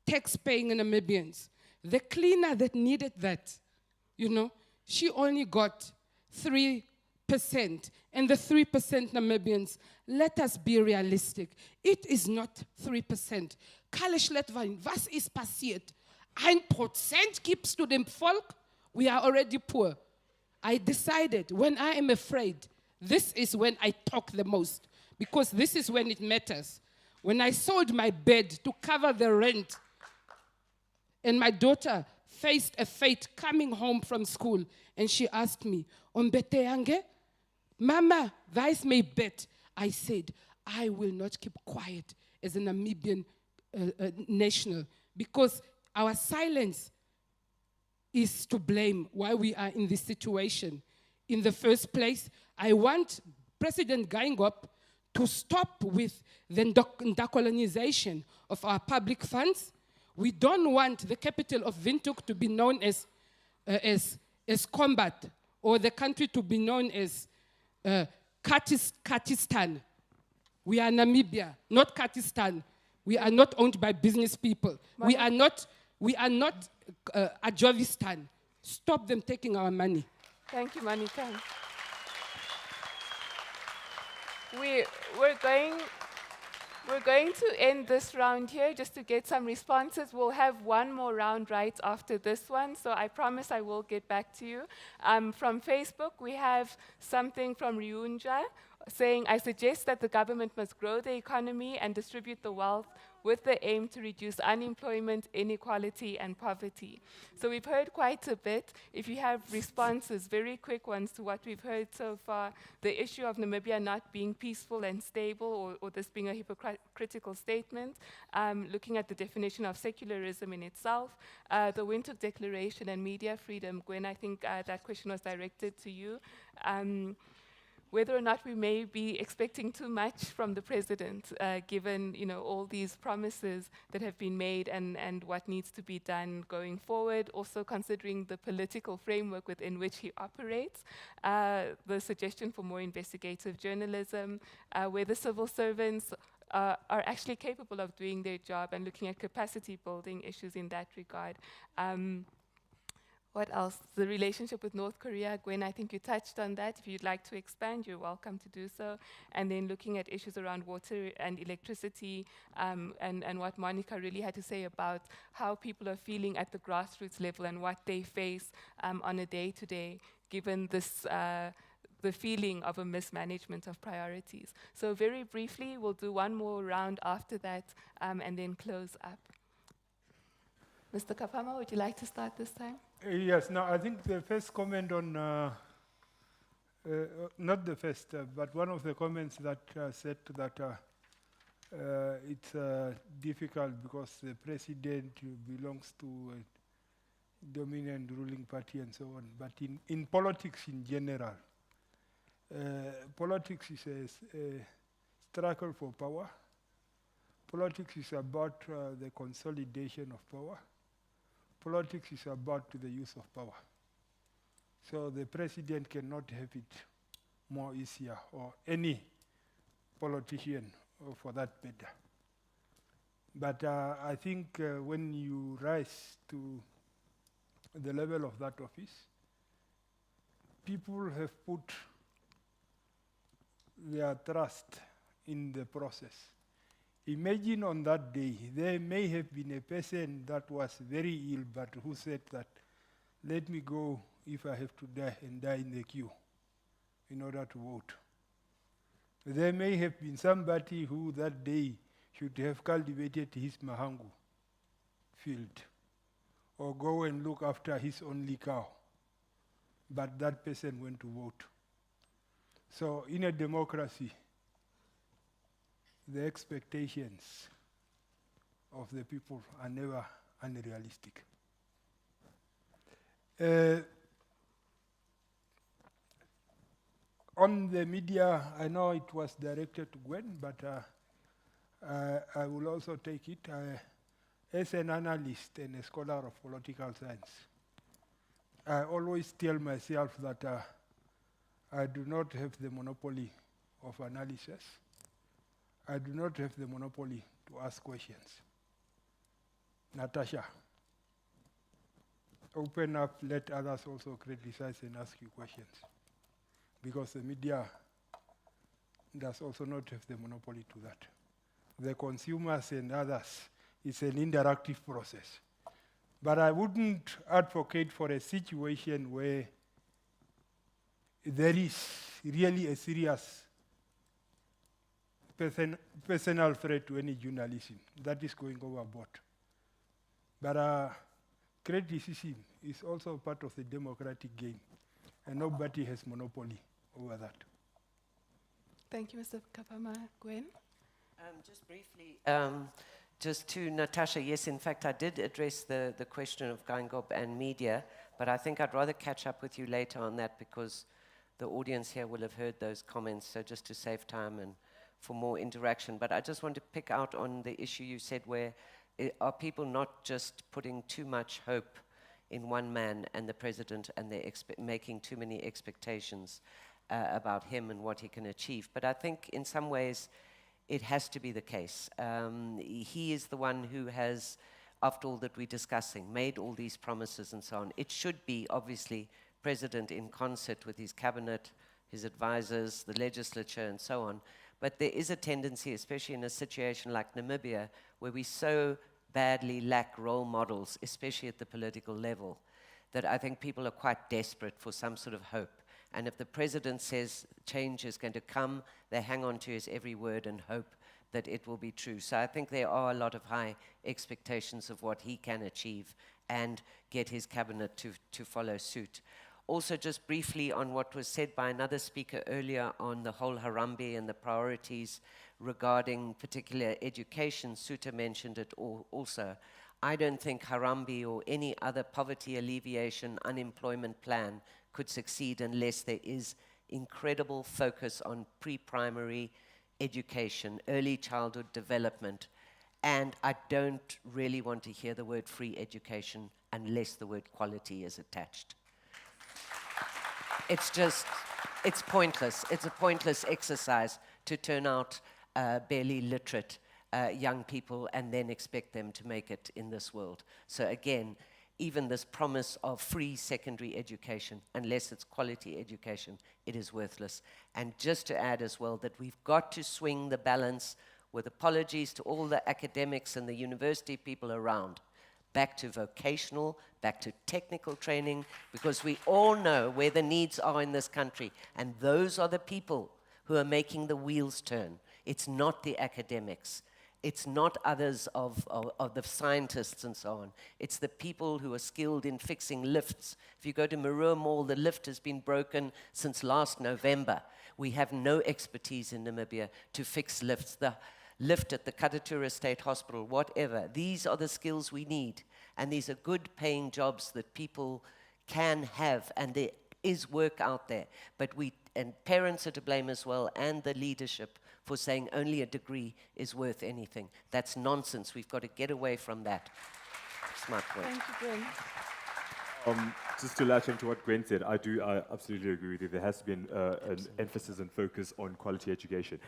tax-paying Namibians. The cleaner that needed that, she only got 3%. And the 3% Namibians, let us be realistic. It is not 3%. Kalish Letvain, was is passiert? 1% keeps to them folk. We are already poor. I decided when I am afraid, this is when I talk the most, because this is when it matters. When I sold my bed to cover the rent, and my daughter faced a fate coming home from school, and she asked me, Ombete yange? Mama, vice may bet. I said, I will not keep quiet as a Namibian national, because our silence is to blame why we are in this situation. In the first place, I want President Geingob to stop with the decolonization of our public funds. We don't want the capital of Windhoek to be known as Combat, or the country to be known as Katistan. We are Namibia, not Katistan. We are not owned by business people. We are not Ajovistan. Stop them taking our money. Thank you, Monica. We're going to end this round here just to get some responses. We'll have one more round right after this one, so I promise I will get back to you. From Facebook, we have something from Ryunja. saying, I suggest that the government must grow the economy and distribute the wealth with the aim to reduce unemployment, inequality, and poverty. So we've heard quite a bit. If you have responses, very quick ones to what we've heard so far, the issue of Namibia not being peaceful and stable, or this being a hypocritical statement, looking at the definition of secularism in itself, the Windhoek Declaration and media freedom. Gwen, I think that question was directed to you. Whether or not we may be expecting too much from the president, given all these promises that have been made and what needs to be done going forward, also considering the political framework within which he operates, the suggestion for more investigative journalism, where the civil servants are actually capable of doing their job, and looking at capacity building issues in that regard. What else? The relationship with North Korea. Gwen, I think you touched on that. If you'd like to expand, you're welcome to do so. And then looking at issues around water and electricity, and what Monica really had to say about how people are feeling at the grassroots level and what they face on a day-to-day, given this the feeling of a mismanagement of priorities. So very briefly, we'll do one more round after that, and then close up. Mr. Kapama, would you like to start this time? Yes, now I think the first comment on, not the first, but one of the comments that said that it's difficult because the president belongs to a dominant ruling party and so on. But in politics in general, politics is a struggle for power. Politics is about the consolidation of power. Politics is about the use of power. So the president cannot have it more easier, or any politician for that matter. But I think when you rise to the level of that office, people have put their trust in the process. Imagine on that day, there may have been a person that was very ill, but who said that, let me go if I have to die, and die in the queue in order to vote. There may have been somebody who that day should have cultivated his mahangu field, or go and look after his only cow, but that person went to vote. So in a democracy, the expectations of the people are never unrealistic. On the media, I know it was directed to Gwen, but I will also take it. As an analyst and a scholar of political science, I always tell myself that I do not have the monopoly of analysis. I do not have the monopoly to ask questions. Natasha, open up, let others also criticize and ask you questions. Because the media does also not have the monopoly to that. The consumers and others, it's an interactive process. But I wouldn't advocate for a situation where there is really a serious personal threat to any journalism. That is going overboard. But criticism is also part of the democratic game, and nobody has monopoly over that. Thank you, Mr. Kapama. Gwen? Just briefly, just to Natasha, yes, in fact, I did address the question of Geingob and media, but I think I'd rather catch up with you later on that, because the audience here will have heard those comments, so just to save time and for more interaction. But I just want to pick out on the issue you said, where are people not just putting too much hope in one man and the president, and they're making too many expectations about him and what he can achieve. But I think in some ways it has to be the case. He is the one who has, after all that we're discussing, made all these promises and so on. It should be, obviously, president in concert with his cabinet, his advisors, the legislature, and so on. But there is a tendency, especially in a situation like Namibia, where we so badly lack role models, especially at the political level, that I think people are quite desperate for some sort of hope. And if the president says change is going to come, they hang on to his every word and hope that it will be true. So I think there are a lot of high expectations of what he can achieve and get his cabinet to follow suit. Also, just briefly on what was said by another speaker earlier on the whole Harambee and the priorities regarding particular education, Suta mentioned it also. I don't think Harambee or any other poverty alleviation unemployment plan could succeed unless there is incredible focus on pre-primary education, early childhood development. And I don't really want to hear the word free education unless the word quality is attached. It's pointless. It's a pointless exercise to turn out barely literate young people and then expect them to make it in this world. So again, even this promise of free secondary education, unless it's quality education, it is worthless. And just to add as well that we've got to swing the balance, with apologies to all the academics and the university people around, back to vocational, back to technical training, because we all know where the needs are in this country, and those are the people who are making the wheels turn. It's not the academics. It's not others of the scientists and so on. It's the people who are skilled in fixing lifts. If you go to Marua Mall, the lift has been broken since last November. We have no expertise in Namibia to fix lifts. The lift at the Katatura State Hospital, whatever. These are the skills we need. And these are good paying jobs that people can have. And there is work out there. And parents are to blame as well, and the leadership, for saying only a degree is worth anything. That's nonsense. We've got to get away from that. Smart work. Thank you, Gwen. Just to latch onto what Gwen said, I absolutely agree with you. There has to be an emphasis and focus on quality education.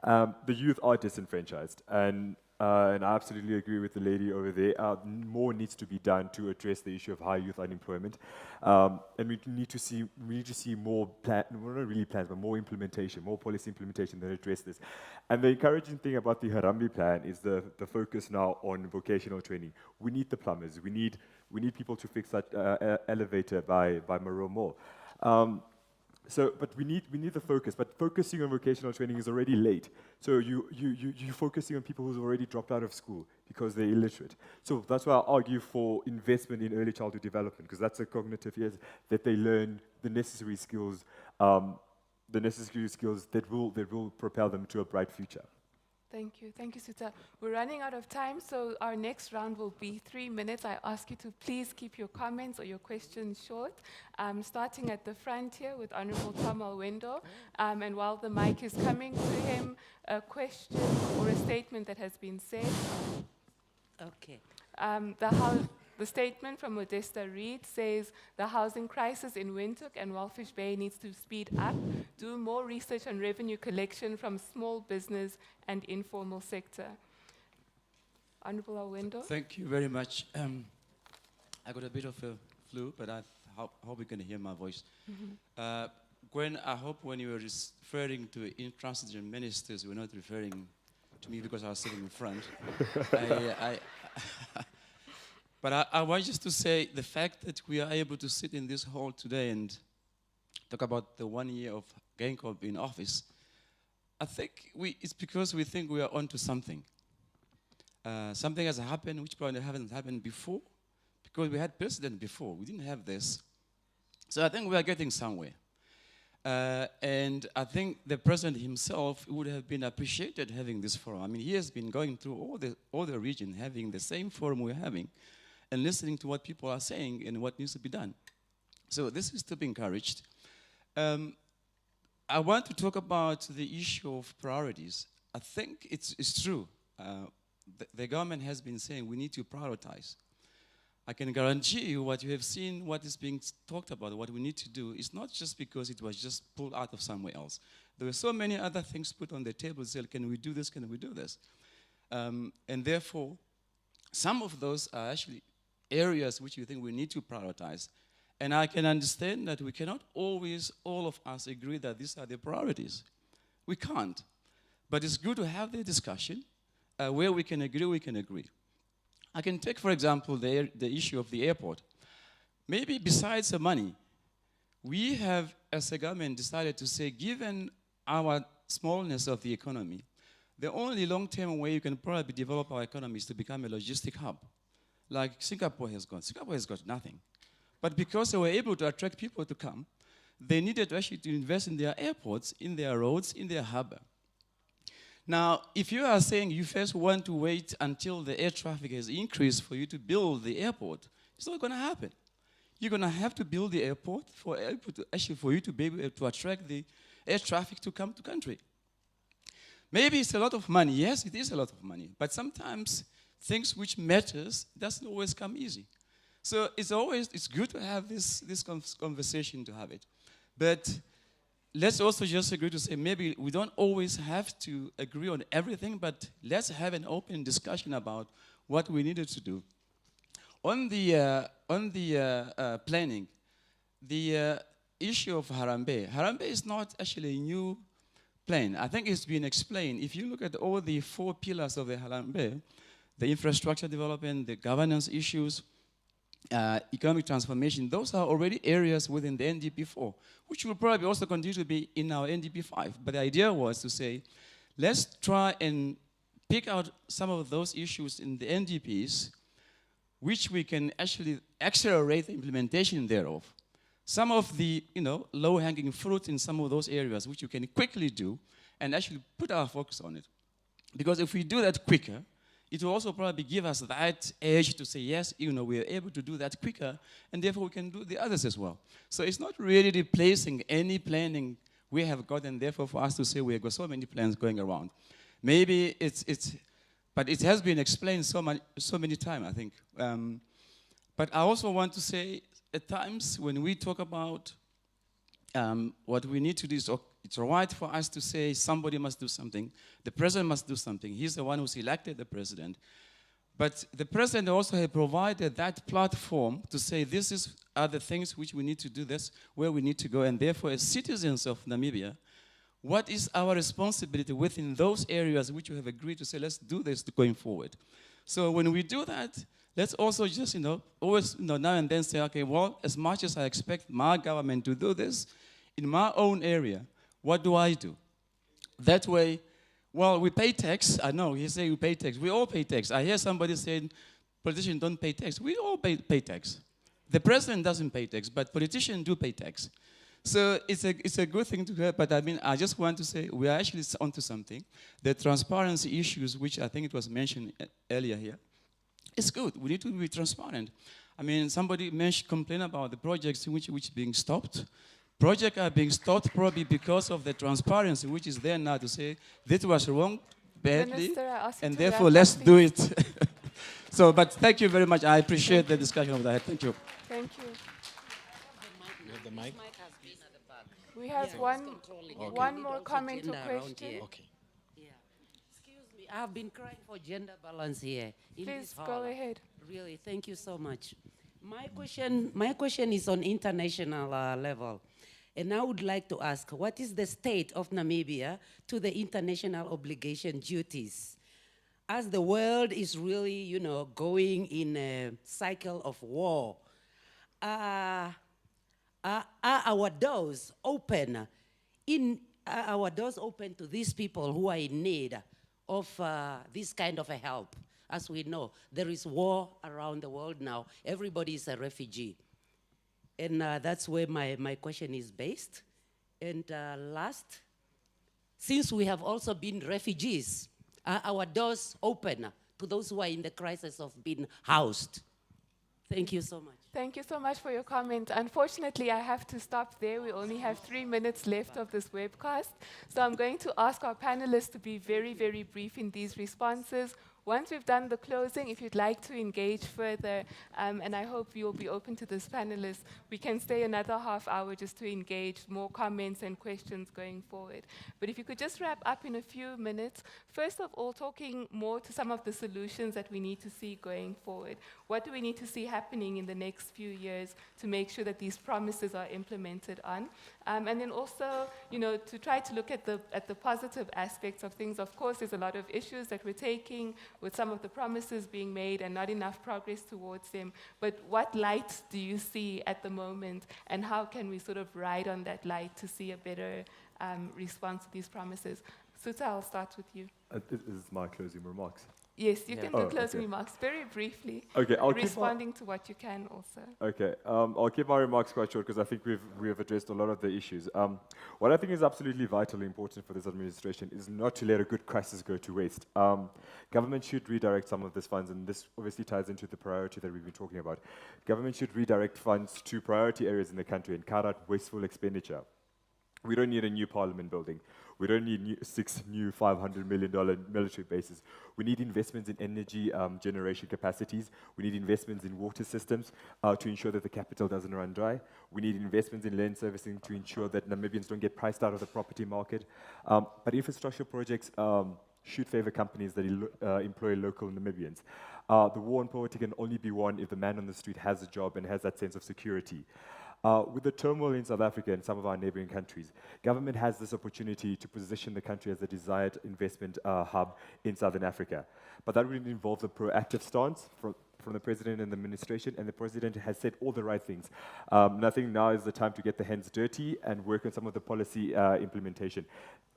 The youth are disenfranchised, and I absolutely agree with the lady over there. More needs to be done to address the issue of high youth unemployment, and we need to see more not really plans, but more implementation, more policy implementation that address this. And the encouraging thing about the Harambee plan is the focus now on vocational training. We need the plumbers. We need people to fix that elevator by Marua Mall. But we need the focus. But focusing on vocational training is already late. So you're focusing on people who've already dropped out of school because they're illiterate. So that's why I argue for investment in early childhood development, because that's a cognitive years that they learn the necessary skills that will propel them to a bright future. Thank you, Suta. We're running out of time, so our next round will be 3 minutes. I ask you to please keep your comments or your questions short. Starting at the front here with Honorable Tom Alwendo, and while the mic is coming to him, a question or a statement that has been said. Okay. The statement from Modesta Reed says, the housing crisis in Windhoek and Walfish Bay needs to speed up, do more research on revenue collection from small business and informal sector. Honorable Alwendo. Thank you very much. I got a bit of a flu, but I hope you can hear my voice. Mm-hmm. Gwen, I hope when you were referring to intransigent ministers, you were not referring to me because I was sitting in front. But I want just to say the fact that we are able to sit in this hall today and talk about the 1 year of Geingob in office, I think it's because we think we are onto something. Something has happened which probably hasn't happened before, because we had president before. We didn't have this. So I think we are getting somewhere. And I think the president himself would have been appreciated having this forum. I mean, he has been going through all the region, having the same forum we're having, and listening to what people are saying and what needs to be done. So this is to be encouraged. I want to talk about the issue of priorities. I think it's true. The government has been saying we need to prioritize. I can guarantee you what you have seen, what is being talked about, what we need to do, is not just because it was just pulled out of somewhere else. There were so many other things put on the table, said, can we do this, can we do this? And therefore, some of those are actually areas which you think we need to prioritize. And I can understand that we cannot always, all of us, agree that these are the priorities. We can't. But it's good to have the discussion. Where we can agree, we can agree. I can take, for example, the issue of the airport. Maybe besides the money, we have as a government, decided to say, given our smallness of the economy, the only long-term way you can probably develop our economy is to become a logistic hub, like Singapore has got. Singapore has got nothing. But because they were able to attract people to come, they needed to actually to invest in their airports, in their roads, in their harbor. Now, if you are saying you first want to wait until the air traffic has increased for you to build the airport, it's not going to happen. You're going to have to build the airport for you to be able to attract the air traffic to come to country. Maybe it's a lot of money. Yes, it is a lot of money. But sometimes things which matters doesn't always come easy. So it's good to have this conversation to have it. But let's also just agree to say maybe we don't always have to agree on everything, but let's have an open discussion about what we needed to do. On the planning, the issue of Harambee. Harambee is not actually a new plan. I think it's been explained. If you look at all the 4 pillars of the Harambee, the infrastructure development, the governance issues, economic transformation, those are already areas within the NDP4, which will probably also continue to be in our NDP5. But the idea was to say, let's try and pick out some of those issues in the NDPs, which we can actually accelerate the implementation thereof. Some of the low-hanging fruit in some of those areas, which you can quickly do, and actually put our focus on it. Because if we do that quicker, it will also probably give us that edge to say, yes, we are able to do that quicker, and therefore we can do the others as well. So it's not really replacing any planning we have got, and therefore for us to say we have got so many plans going around. Maybe but it has been explained so many times, I think. But I also want to say, at times when we talk about what we need to do, it's right for us to say somebody must do something. The president must do something. He's the one who's elected the president. But the president also has provided that platform to say these are the things which we need to do, this where we need to go. And therefore, as citizens of Namibia, what is our responsibility within those areas which we have agreed to say, let's do this going forward. So when we do that, let's also just, always now and then say, okay, well, as much as I expect my government to do this, in my own area, what do I do? That way, well, we pay tax. I know, he say we pay tax. We all pay tax. I hear somebody saying politicians don't pay tax. We all pay tax. The president doesn't pay tax, but politicians do pay tax. So it's a good thing to hear, but I just want to say we are actually onto something. The transparency issues, which I think it was mentioned earlier here, it's good. We need to be transparent. Somebody complained about the projects which are being stopped. Projects are being stopped probably because of the transparency which is there now to say this was wrong badly, Minister, and therefore let's do it. So, but thank you very much. I appreciate the discussion of that. Thank you. Thank you. You have the mic? We have one more comment or question. Okay. Excuse me, I've been crying for gender balance here. Please go ahead. Really, thank you so much. My question is on international level. And I would like to ask, what is the state of Namibia to the international obligation duties? As the world is really, going in a cycle of war, are our doors open? Are our doors open to these people who are in need of this kind of a help? As we know, there is war around the world now. Everybody is a refugee. And that's where my question is based. And last, since we have also been refugees, are our doors open to those who are in the crisis of being housed? Thank you so much. Thank you so much for your comment. Unfortunately, I have to stop there. We only have 3 minutes left of this webcast. So I'm going to ask our panelists to be very, very brief in these responses. Once we've done the closing, if you'd like to engage further, and I hope you'll be open to this, panelists, we can stay another half hour just to engage more comments and questions going forward. But if you could just wrap up in a few minutes, first of all, talking more to some of the solutions that we need to see going forward. What do we need to see happening in the next few years to make sure that these promises are implemented on? And then also, to try to look at the positive aspects of things. Of course, there's a lot of issues that we're taking with some of the promises being made and not enough progress towards them. But what light do you see at the moment, and how can we sort of ride on that light to see a better response to these promises? Suta, I'll start with you. This is my closing remarks. Yes, you can do closing okay. remarks very briefly. Okay, I'll responding to what you can also. Okay, I'll keep my remarks quite short because I think we have addressed a lot of the issues. What I think is absolutely vitally important for this administration is not to let a good crisis go to waste. Government should redirect some of these funds, and this obviously ties into the priority that we've been talking about. Government should redirect funds to priority areas in the country and cut out wasteful expenditure. We don't need a new parliament building. We don't need six new $500 million military bases. We need investments in energy generation capacities. We need investments in water systems to ensure that the capital doesn't run dry. We need investments in land servicing to ensure that Namibians don't get priced out of the property market. But infrastructure projects should favor companies that employ local Namibians. The war on poverty can only be won if the man on the street has a job and has that sense of security. With the turmoil in South Africa and some of our neighboring countries, government has this opportunity to position the country as a desired investment hub in Southern Africa. But that would involve a proactive stance from the president and the administration, and the president has said all the right things. I think now is the time to get the hands dirty and work on some of the policy implementation.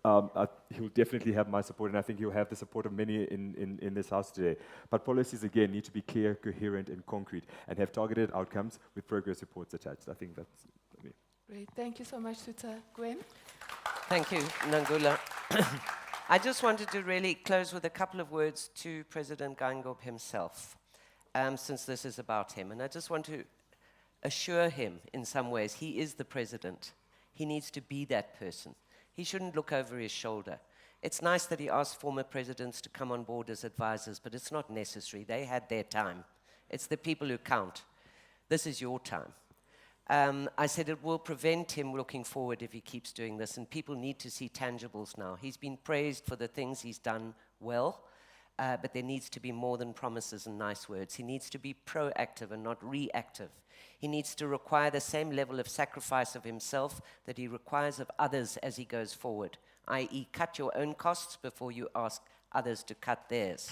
He'll definitely have my support, and I think he'll have the support of many in this house today. But policies, again, need to be clear, coherent, and concrete, and have targeted outcomes with progress reports attached. I think that's me. Great. Thank you so much, Suta. Gwen? Thank you, Nangula. I just wanted to really close with a couple of words to President Geingob himself, since this is about him. And I just want to assure him, in some ways, he is the president. He needs to be that person. He shouldn't look over his shoulder. It's nice that he asked former presidents to come on board as advisors, but it's not necessary. They had their time. It's the people who count. This is your time. I said it will prevent him looking forward if he keeps doing this, and people need to see tangibles now. He's been praised for the things he's done well, but there needs to be more than promises and nice words. He needs to be proactive and not reactive. He needs to require the same level of sacrifice of himself that he requires of others as he goes forward, i.e., cut your own costs before you ask others to cut theirs.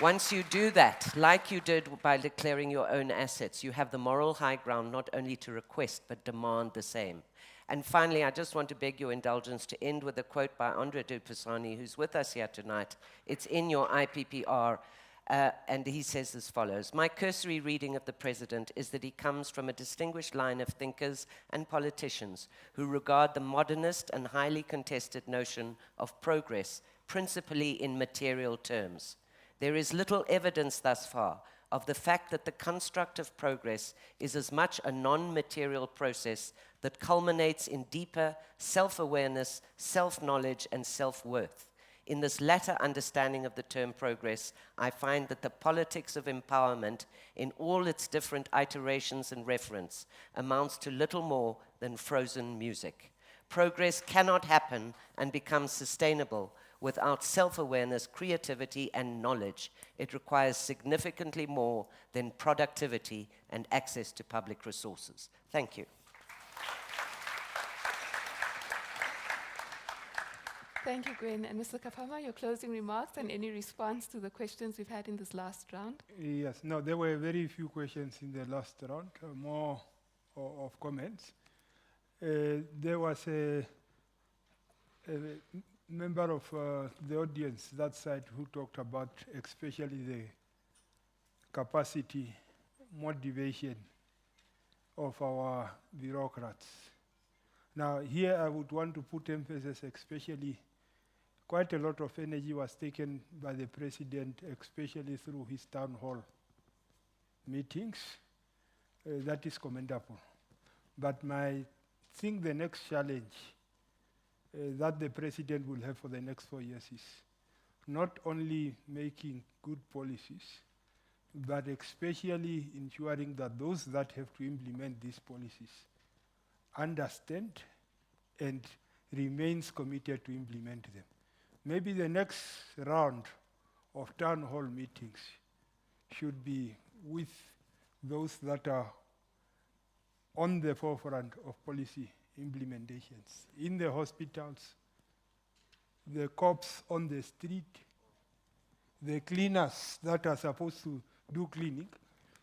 Once you do that, like you did by declaring your own assets, you have the moral high ground not only to request, but demand the same. And finally, I just want to beg your indulgence to end with a quote by Andre de Pisani, who's with us here tonight. It's in your IPPR, and he says as follows: "My cursory reading of the president is that he comes from a distinguished line of thinkers and politicians who regard the modernist and highly contested notion of progress principally in material terms. There is little evidence thus far of the fact that the construct of progress is as much a non-material process that culminates in deeper self-awareness, self-knowledge, and self-worth. In this latter understanding of the term progress, I find that the politics of empowerment in all its different iterations and reference amounts to little more than frozen music. Progress cannot happen and become sustainable without self-awareness, creativity, and knowledge. It requires significantly more than productivity and access to public resources." Thank you. Thank you, Gwen. And Mr. Kafama, your closing remarks and any response to the questions we've had in this last round? Yes, no, there were very few questions in the last round, more of comments. There was a member of the audience that side who talked about especially the capacity, motivation of our bureaucrats. Now, here I would want to put emphasis, especially quite a lot of energy was taken by the president, especially through his town hall meetings. That is commendable. But I think the next challenge that the president will have for the next 4 years is not only making good policies, but especially ensuring that those that have to implement these policies understand and remains committed to implement them. Maybe the next round of town hall meetings should be with those that are on the forefront of policy implementations. In the hospitals, the cops on the street, the cleaners that are supposed to do cleaning.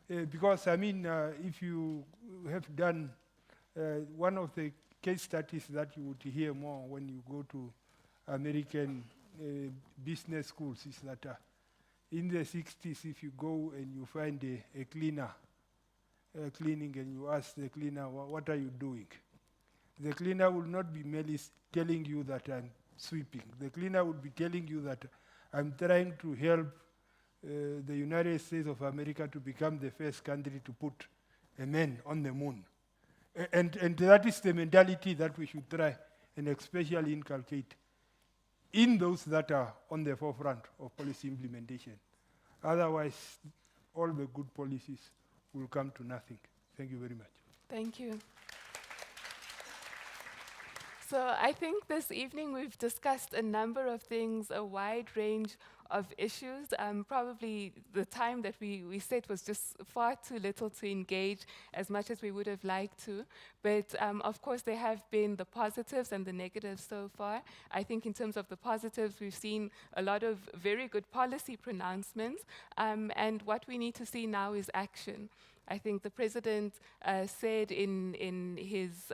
Because, I mean, if you have done one of the case studies that you would hear more when you go to American business schools is that in the 60s, if you go and you find a cleaner cleaning and you ask the cleaner, what are you doing? The cleaner will not be merely telling you that I'm sweeping. The cleaner would be telling you that I'm trying to help the United States of America to become the first country to put a man on the moon. And that is the mentality that we should try and especially inculcate in those that are on the forefront of policy implementation. Otherwise, all the good policies will come to nothing. Thank you very much. Thank you. So I think this evening we've discussed a number of things, a wide range of issues. Probably the time that we set was just far too little to engage as much as we would have liked to. But of course, there have been the positives and the negatives so far. I think in terms of the positives, we've seen a lot of very good policy pronouncements. And what we need to see now is action. I think the president said in his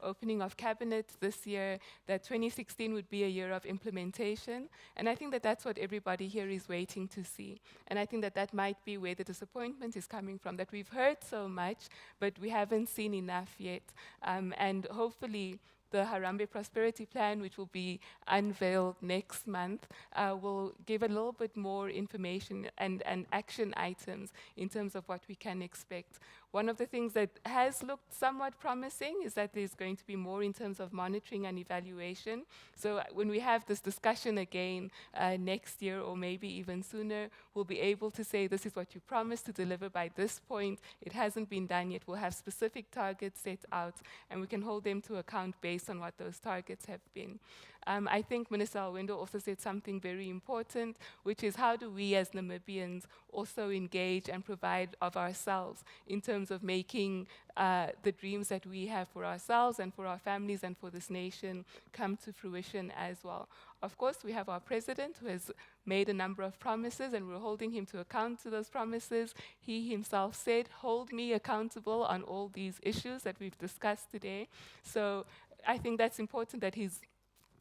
opening of cabinet this year that 2016 would be a year of implementation. And I think that that's what everybody here is waiting to see. And I think that that might be where the disappointment is coming from, that we've heard so much, but we haven't seen enough yet. And hopefully, the Harambee Prosperity Plan, which will be unveiled next month, will give a little bit more information and action items in terms of what we can expect. One of the things that has looked somewhat promising is that there's going to be more in terms of monitoring and evaluation. So when we have this discussion again next year or maybe even sooner, we'll be able to say this is what you promised to deliver by this point. It hasn't been done yet. We'll have specific targets set out and we can hold them to account based on what those targets have been. I think Minister Alwendo also said something very important, which is how do we as Namibians also engage and provide of ourselves in terms of making the dreams that we have for ourselves and for our families and for this nation come to fruition as well. Of course, we have our president who has made a number of promises and we're holding him to account to those promises. He himself said, hold me accountable on all these issues that we've discussed today. So I think that's important that he's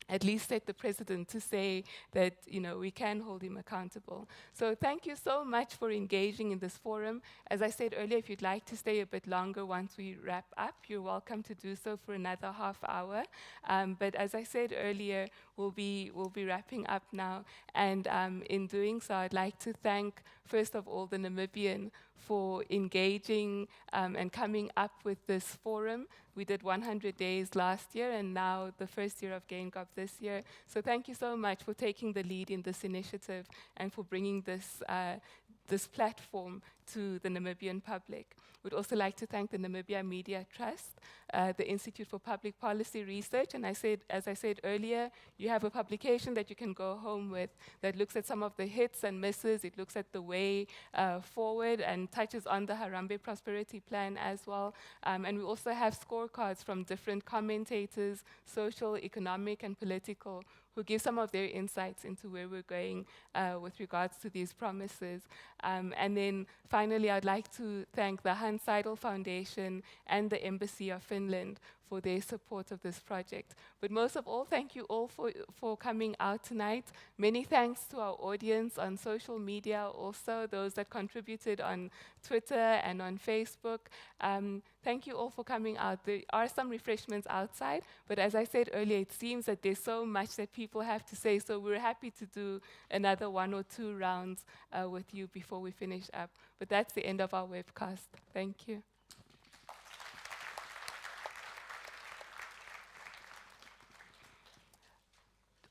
at least set the precedent to say that, you know, we can hold him accountable. So thank you so much for engaging in this forum. As I said earlier, if you'd like to stay a bit longer once we wrap up, you're welcome to do so for another half hour. But as I said earlier, we'll be wrapping up now. And in doing so, I'd like to thank, first of all, the Namibian for engaging and coming up with this forum. We did 100 days last year and now the first year of Geingob this year. So thank you so much for taking the lead in this initiative and for bringing this, this platform to the Namibian public. We'd also like to thank the Namibia Media Trust, the Institute for Public Policy Research, and as I said earlier, you have a publication that you can go home with that looks at some of the hits and misses. It looks at the way forward and touches on the Harambee Prosperity Plan as well. And we also have scorecards from different commentators, social, economic, and political, who give some of their insights into where we're going with regards to these promises. And then finally, I'd like to thank the Hans Seidel Foundation and the Embassy of Finland for their support of this project. But most of all, thank you all for coming out tonight. Many thanks to our audience on social media, also those that contributed on Twitter and on Facebook. Thank you all for coming out. There are some refreshments outside, but as I said earlier, it seems that there's so much that people have to say, so we're happy to do another 1 or 2 rounds with you before we finish up. But that's the end of our webcast. Thank you.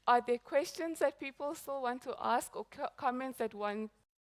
Are there questions that people still want to ask or comments that want